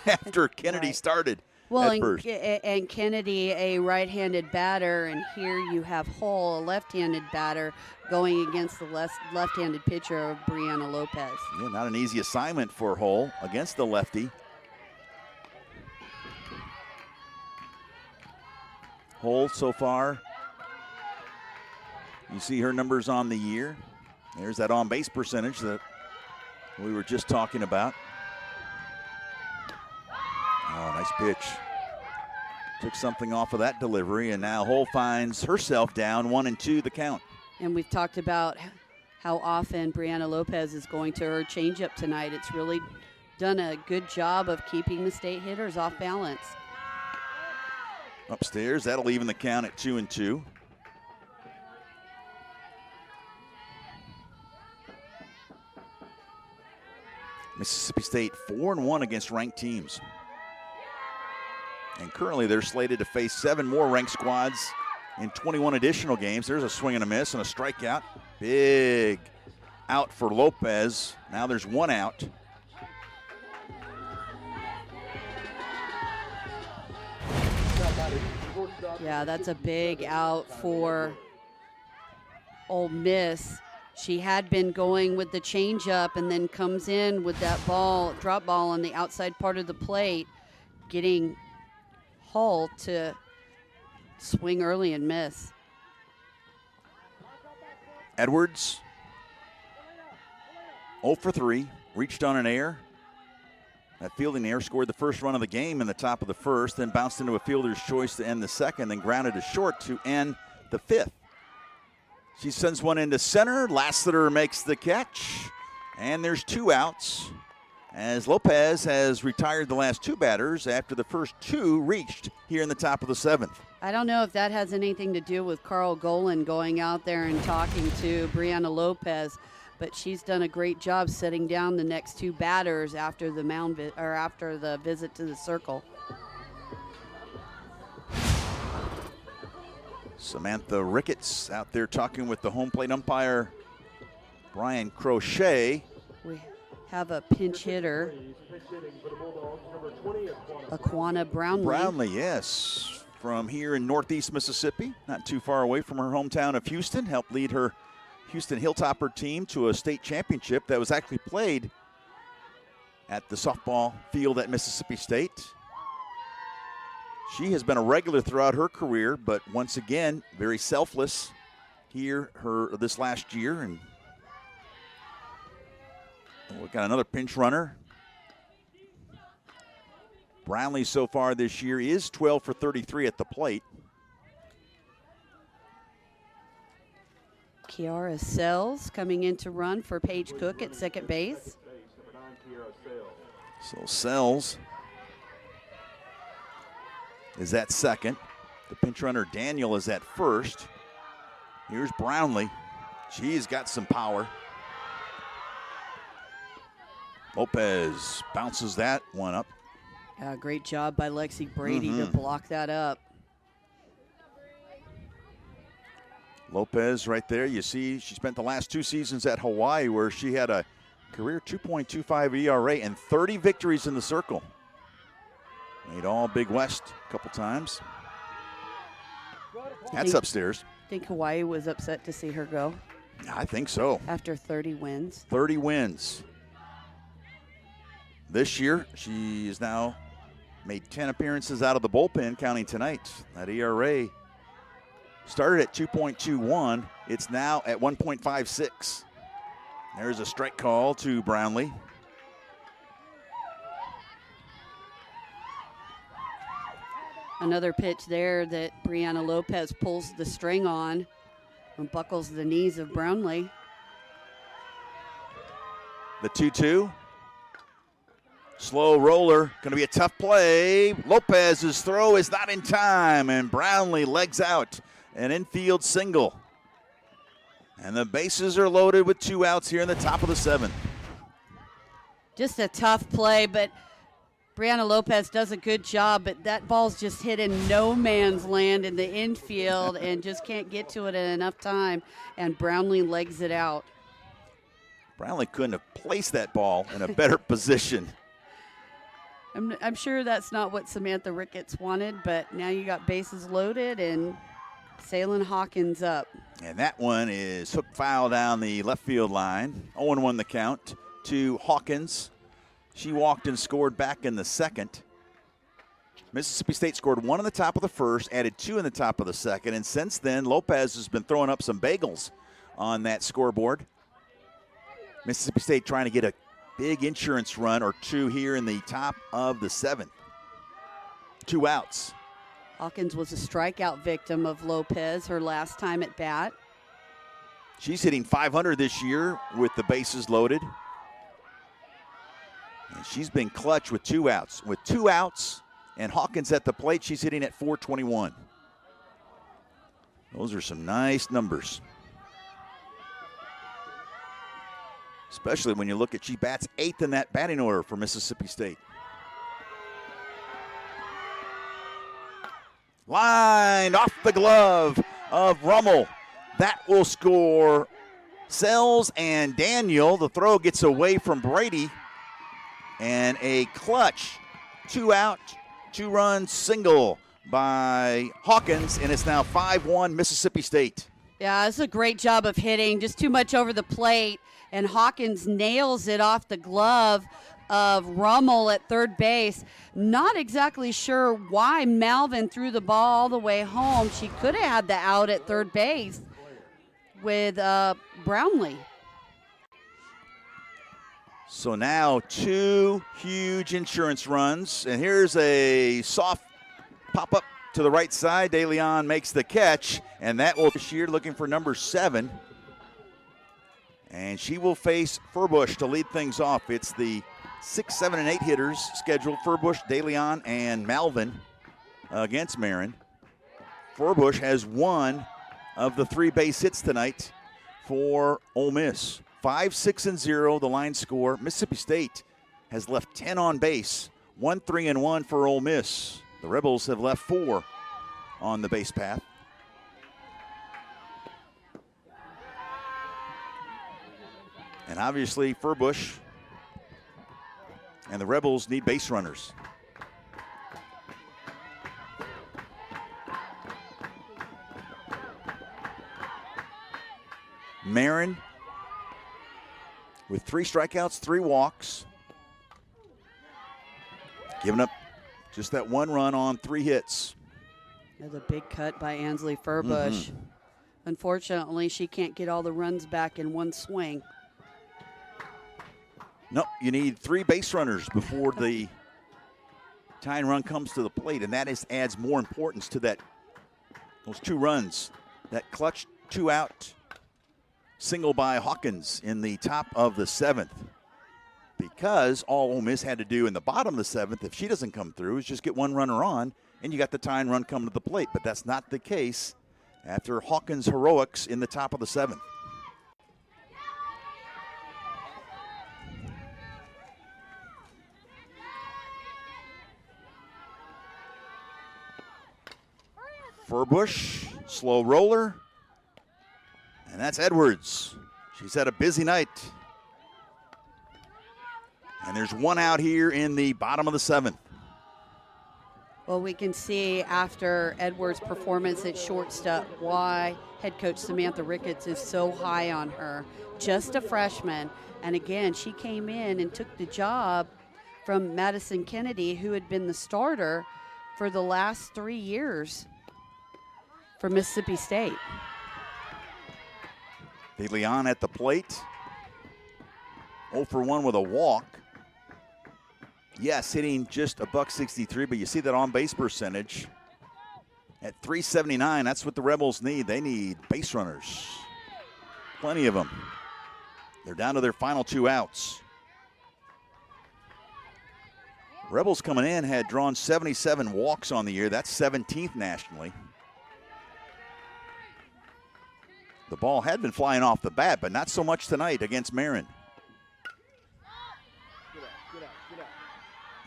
after Kennedy started at first. And Kennedy, a right-handed batter, and here you have Hull, a left-handed batter, going against the left-handed pitcher of Brianna Lopez. Yeah, not an easy assignment for Hull against the lefty. Hull so far, you see her numbers on the year. There's that on-base percentage that we were just talking about. Oh, nice pitch. Took something off of that delivery, and now Hull finds herself down 1-2 the count. And we've talked about how often Brianna Lopez is going to her changeup tonight. It's really done a good job of keeping the State hitters off balance. Upstairs, that'll even the count at 2-2. Mississippi State 4-1 against ranked teams. And currently they're slated to face 7 more ranked squads in 21 additional games. There's a swing and a miss and a strikeout. Big out for Lopez. Now there's 1 out. shortstop. Yeah, that's a big out for Ole Miss. She had been going with the changeup and then comes in with that ball, drop ball on the outside part of the plate, getting Hull to swing early and miss. Edwards, 0 for 3, reached on an error. That fielding error scored the first run of the game in the top of the first, then bounced into a fielder's choice to end the second, then grounded to short to end the fifth. She sends one into center. Lassiter makes the catch, and there's 2 outs as Lopez has retired the last 2 batters after the first 2 reached here in the top of the 7th. I don't know if that has anything to do with Carl Golan going out there and talking to Brianna Lopez, but she's done a great job setting down the next 2 batters after the after the visit to the circle. Samantha Ricketts out there talking with the home plate umpire, Brian Crochet. We have a pinch hitter, Pitch hitting for the Bulldogs, number 20, Aquana Brownlee. Brownlee, yes, from here in Northeast Mississippi, not too far away from her hometown of Houston, helped lead her Houston Hilltopper team to a state championship that was actually played at the softball field at Mississippi State. She has been a regular throughout her career, but once again, very selfless here this last year. And we've got another pinch runner. Brownlee so far this year is 12 for 33 at the plate. Kiara Sells coming in to run for Paige Cook at second base. So Sells is at second. The pinch runner Daniel is at first. Here's Brownlee. She's got some power. Lopez bounces that one up. Great job by Lexi Brady to block that up. Lopez right there. You see she spent the last 2 seasons at Hawaii where she had a career 2.25 ERA and 30 victories in the circle. Made all Big West a couple times. That's upstairs. Think Hawaii was upset to see her go I think so. after 30 wins. 30 wins. This year, she has now made 10 appearances out of the bullpen, counting tonight. That ERA started at 2.21. It's now at 1.56. There's a strike call to Brownlee. Another pitch there that Brianna Lopez pulls the string on and buckles the knees of Brownlee. The 2-2. Slow roller, going to be a tough play. Lopez's throw is not in time, and Brownlee legs out an infield single. And the bases are loaded with 2 outs here in the top of the 7th. Just a tough play, but Brianna Lopez does a good job, but that ball's just hit in no man's land in the infield and just can't get to it in enough time, and Brownlee legs it out. Brownlee couldn't have placed that ball in a better position. I'm sure that's not what Samantha Ricketts wanted, but now you got bases loaded and Salen Hawkins up. And that one is hook foul down the left field line. 0-1 the count to Hawkins. She walked and scored back in the second. Mississippi State scored 1 in the top of the first, added 2 in the top of the second, and since then, Lopez has been throwing up some bagels on that scoreboard. Mississippi State trying to get a big insurance run or 2 here in the top of the 7th. 2 outs. Hawkins was a strikeout victim of Lopez her last time at bat. She's hitting .500 this year with the bases loaded. And she's been clutch with 2 outs. With 2 outs and Hawkins at the plate, she's hitting at .421. Those are some nice numbers. Especially when you look at she bats 8th in that batting order for Mississippi State. Lined off the glove of Rummel. That will score Sells and Daniel. The throw gets away from Brady. And a clutch 2-out, 2-run single by Hawkins, and it's now 5-1 Mississippi State. Yeah, it's a great job of hitting, just too much over the plate, and Hawkins nails it off the glove of Rummel at third base. Not exactly sure why Malvin threw the ball all the way home. She could have had the out at third base with Brownlee. So now 2 huge insurance runs, and here's a soft pop-up to the right side. DeLeon makes the catch, and that will this year looking for number 7. And she will face Furbush to lead things off. It's the 6, 7, and 8 hitters scheduled: Furbush, DeLeon, and Malvin against Marin. Furbush has 1 of the 3 base hits tonight for Ole Miss. 5, 6, and 0 the line score. Mississippi State has left 10 on base. 1, 3, and 1 for Ole Miss. The Rebels have left 4 on the base path. And obviously Furbush and the Rebels need base runners. Marin with 3 strikeouts, 3 walks. Giving up just that 1 run on 3 hits. There's a big cut by Ansley Furbush. Unfortunately, she can't get all the runs back in one swing. No, you need 3 base runners before the tying run comes to the plate, and that adds more importance to those 2 runs. That clutch 2-out single by Hawkins in the top of the 7th. Because all Ole Miss had to do in the bottom of the 7th, if she doesn't come through, is just get 1 runner on, and you got the tying run coming to the plate. But that's not the case after Hawkins' heroics in the top of the 7th. Furbush, slow roller. And that's Edwards. She's had a busy night. And there's 1 out here in the bottom of the 7th. Well, we can see after Edwards' performance at shortstop why head coach Samantha Ricketts is so high on her. Just a freshman. And again, she came in and took the job from Madison Kennedy, who had been the starter for the last 3 years for Mississippi State. DeLeon at the plate. 0 for 1 with a walk. Yes, hitting just a .163, but you see that on-base percentage at .379. That's what the Rebels need. They need base runners. Plenty of them. They're down to their final 2 outs. Rebels coming in had drawn 77 walks on the year. That's 17th nationally. The ball had been flying off the bat, but not so much tonight against Marin.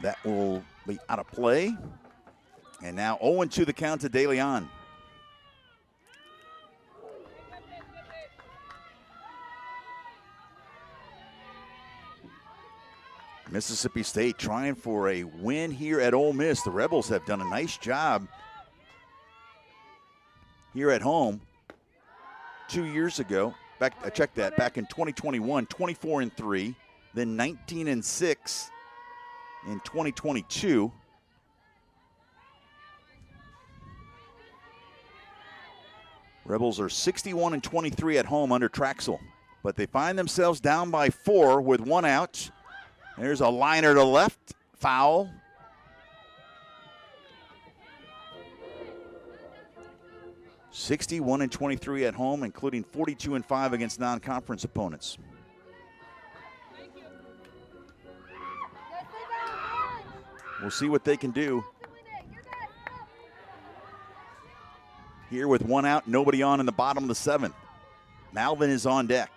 That will be out of play. And now 0-2 the count to DeLeon. Mississippi State trying for a win here at Ole Miss. The Rebels have done a nice job here at home. 2 years ago, I checked that, back in 2021, 24-3, then 19-6 in 2022. Rebels are 61-23 at home under Traxel, but they find themselves down by 4 with 1 out. There's a liner to left, foul. (61-23) at home, including 42-5 against non-conference opponents. We'll see what they can do. Here with 1 out, nobody on in the bottom of the 7th. Malvin is on deck.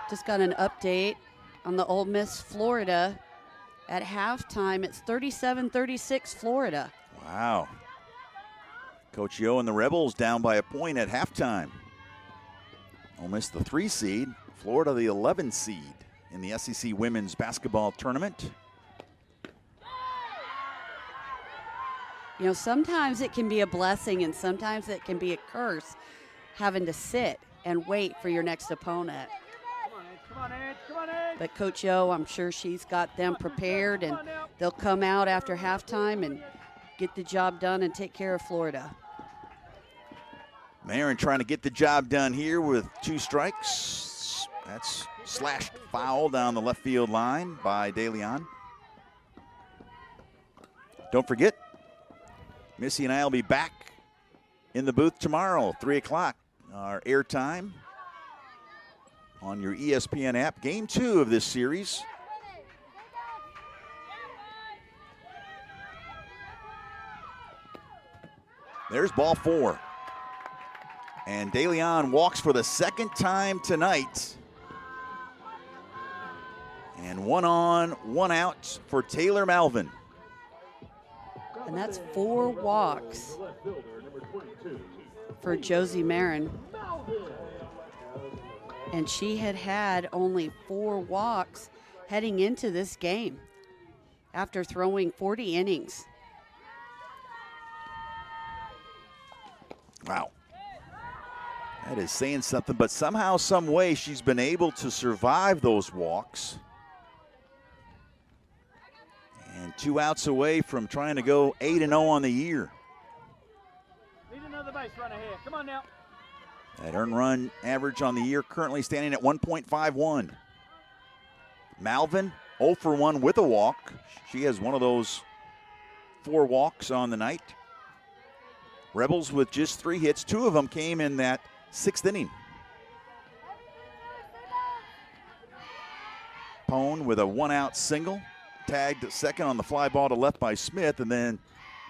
Just got an update on the Ole Miss Florida. At halftime, it's 37-36 Florida. Wow. Coach Yo and the Rebels down by a point at halftime. Ole Miss the 3 seed, Florida the 11 seed in the SEC women's basketball tournament. You know, sometimes it can be a blessing and sometimes it can be a curse having to sit and wait for your next opponent. Come on, Edge. Come on, Edge. But Coach O, I'm sure she's got them prepared, and they'll come out after halftime and get the job done and take care of Florida. Marin trying to get the job done here with 2 strikes. That's slashed foul down the left field line by DeLeon. Don't forget, Missy and I will be back in the booth tomorrow, 3 o'clock. Our airtime on your ESPN app. Game 2 of this series. There's ball 4. And DeLeon walks for the second time tonight. And 1 on, 1 out for Taylor Malvin. And that's 4 walks for Josie Marin. And she had only 4 walks heading into this game after throwing 40 innings. Wow. That is saying something, but somehow, some way, she's been able to survive those walks. And 2 outs away from trying to go 8-0 on the year. Need another base run ahead. Come on now. That earned run average on the year currently standing at 1.51. Malvin 0 for 1 with a walk. She has one of those 4 walks on the night. Rebels with just 3 hits. 2 of them came in that 6th inning. Pone with a 1-out single. Tagged second on the fly ball to left by Smith, and then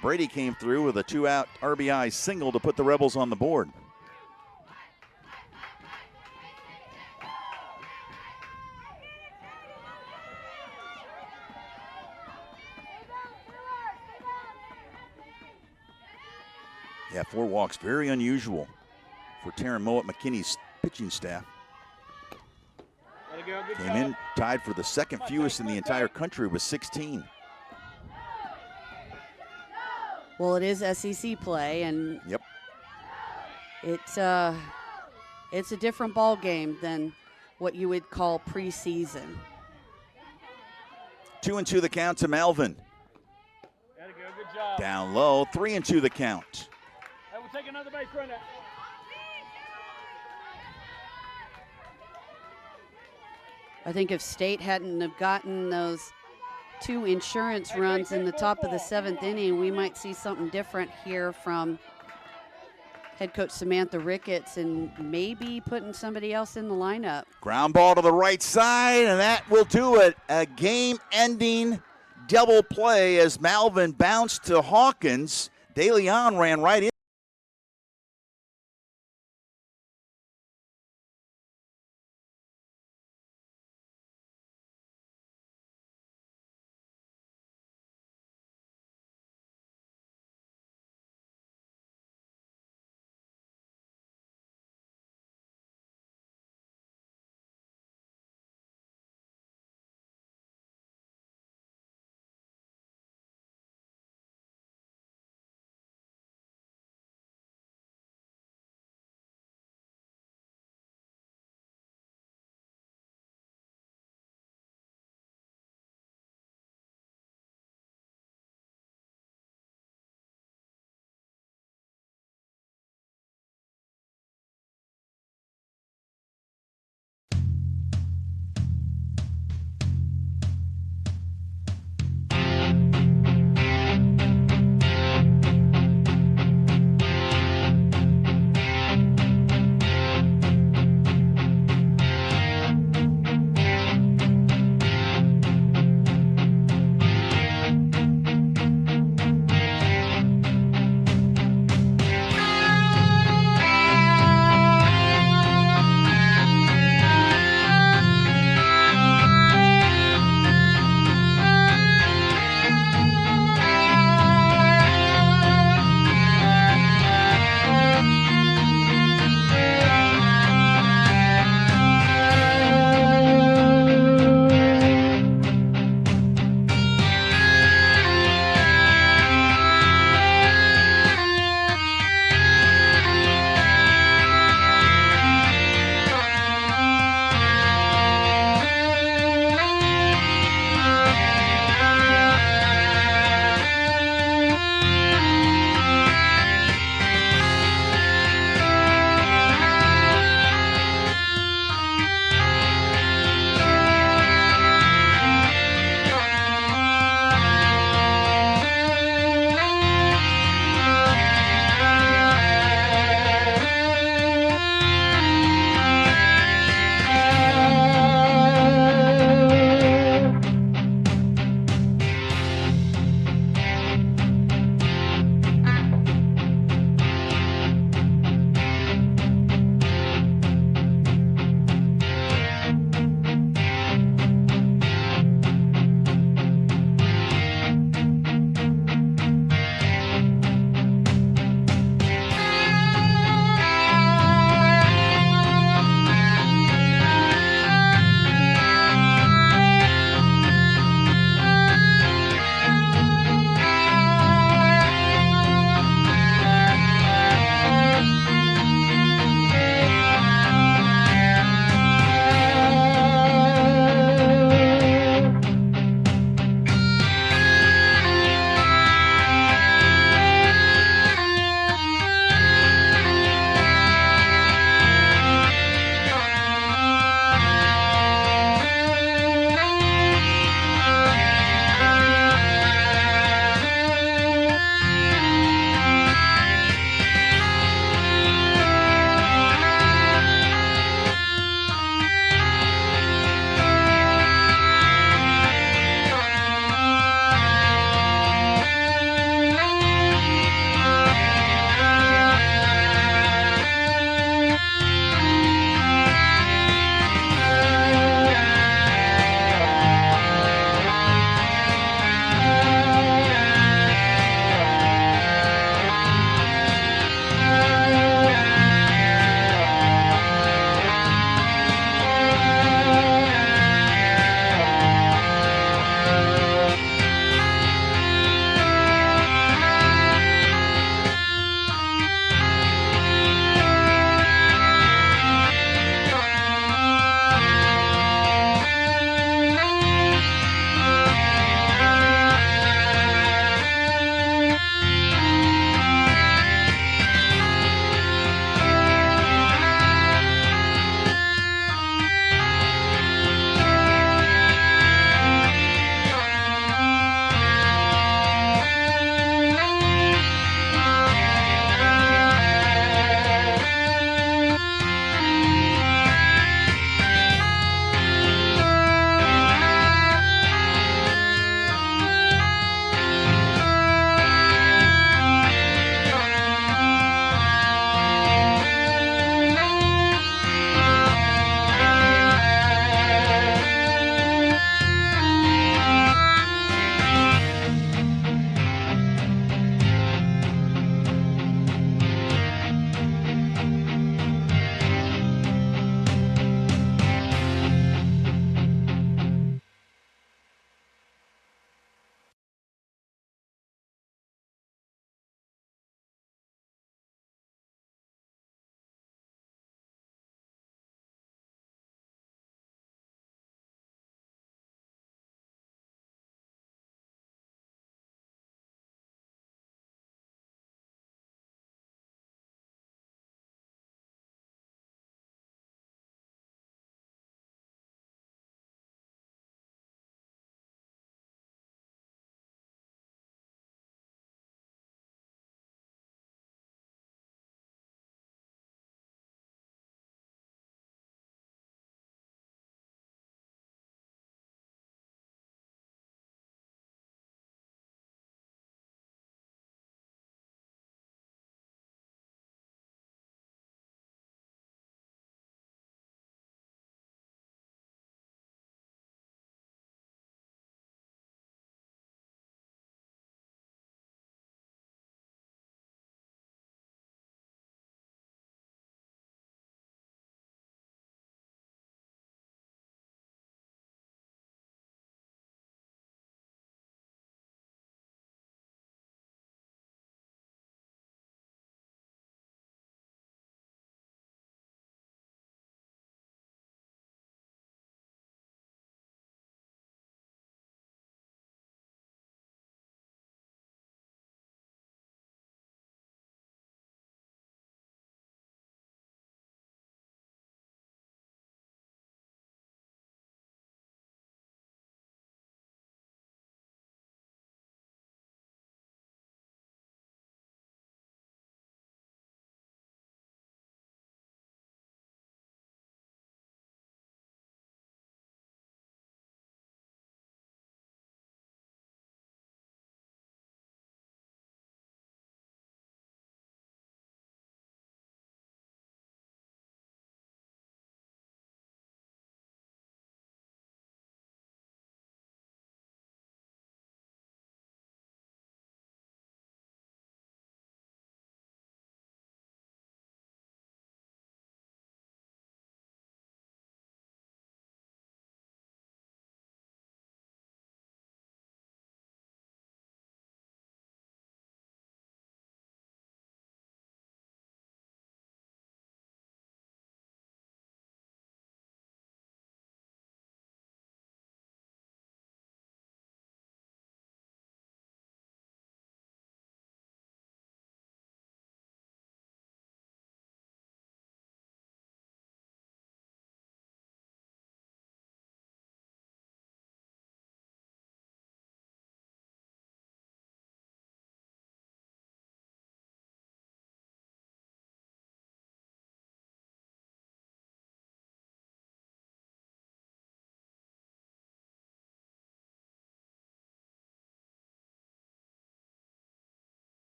Brady came through with a 2-out RBI single to put the Rebels on the board. Yeah, 4 walks, very unusual for Taryn Mowat McKinney's pitching staff. Came in tied for the second fewest in the entire country with 16. Well, it is SEC play, and Yep. it's a different ball game than what you would call preseason. 2-2 the count to Malvin. Gotta go. Good job. Down low, 3-2 the count. Hey, we'll take another base run out. I think if State hadn't have gotten those 2 insurance runs in the top of the 7th inning, we might see something different here from head coach Samantha Ricketts and maybe putting somebody else in the lineup. Ground ball to the right side, and that will do it. A game-ending double play as Malvin bounced to Hawkins. DeLeon ran right in.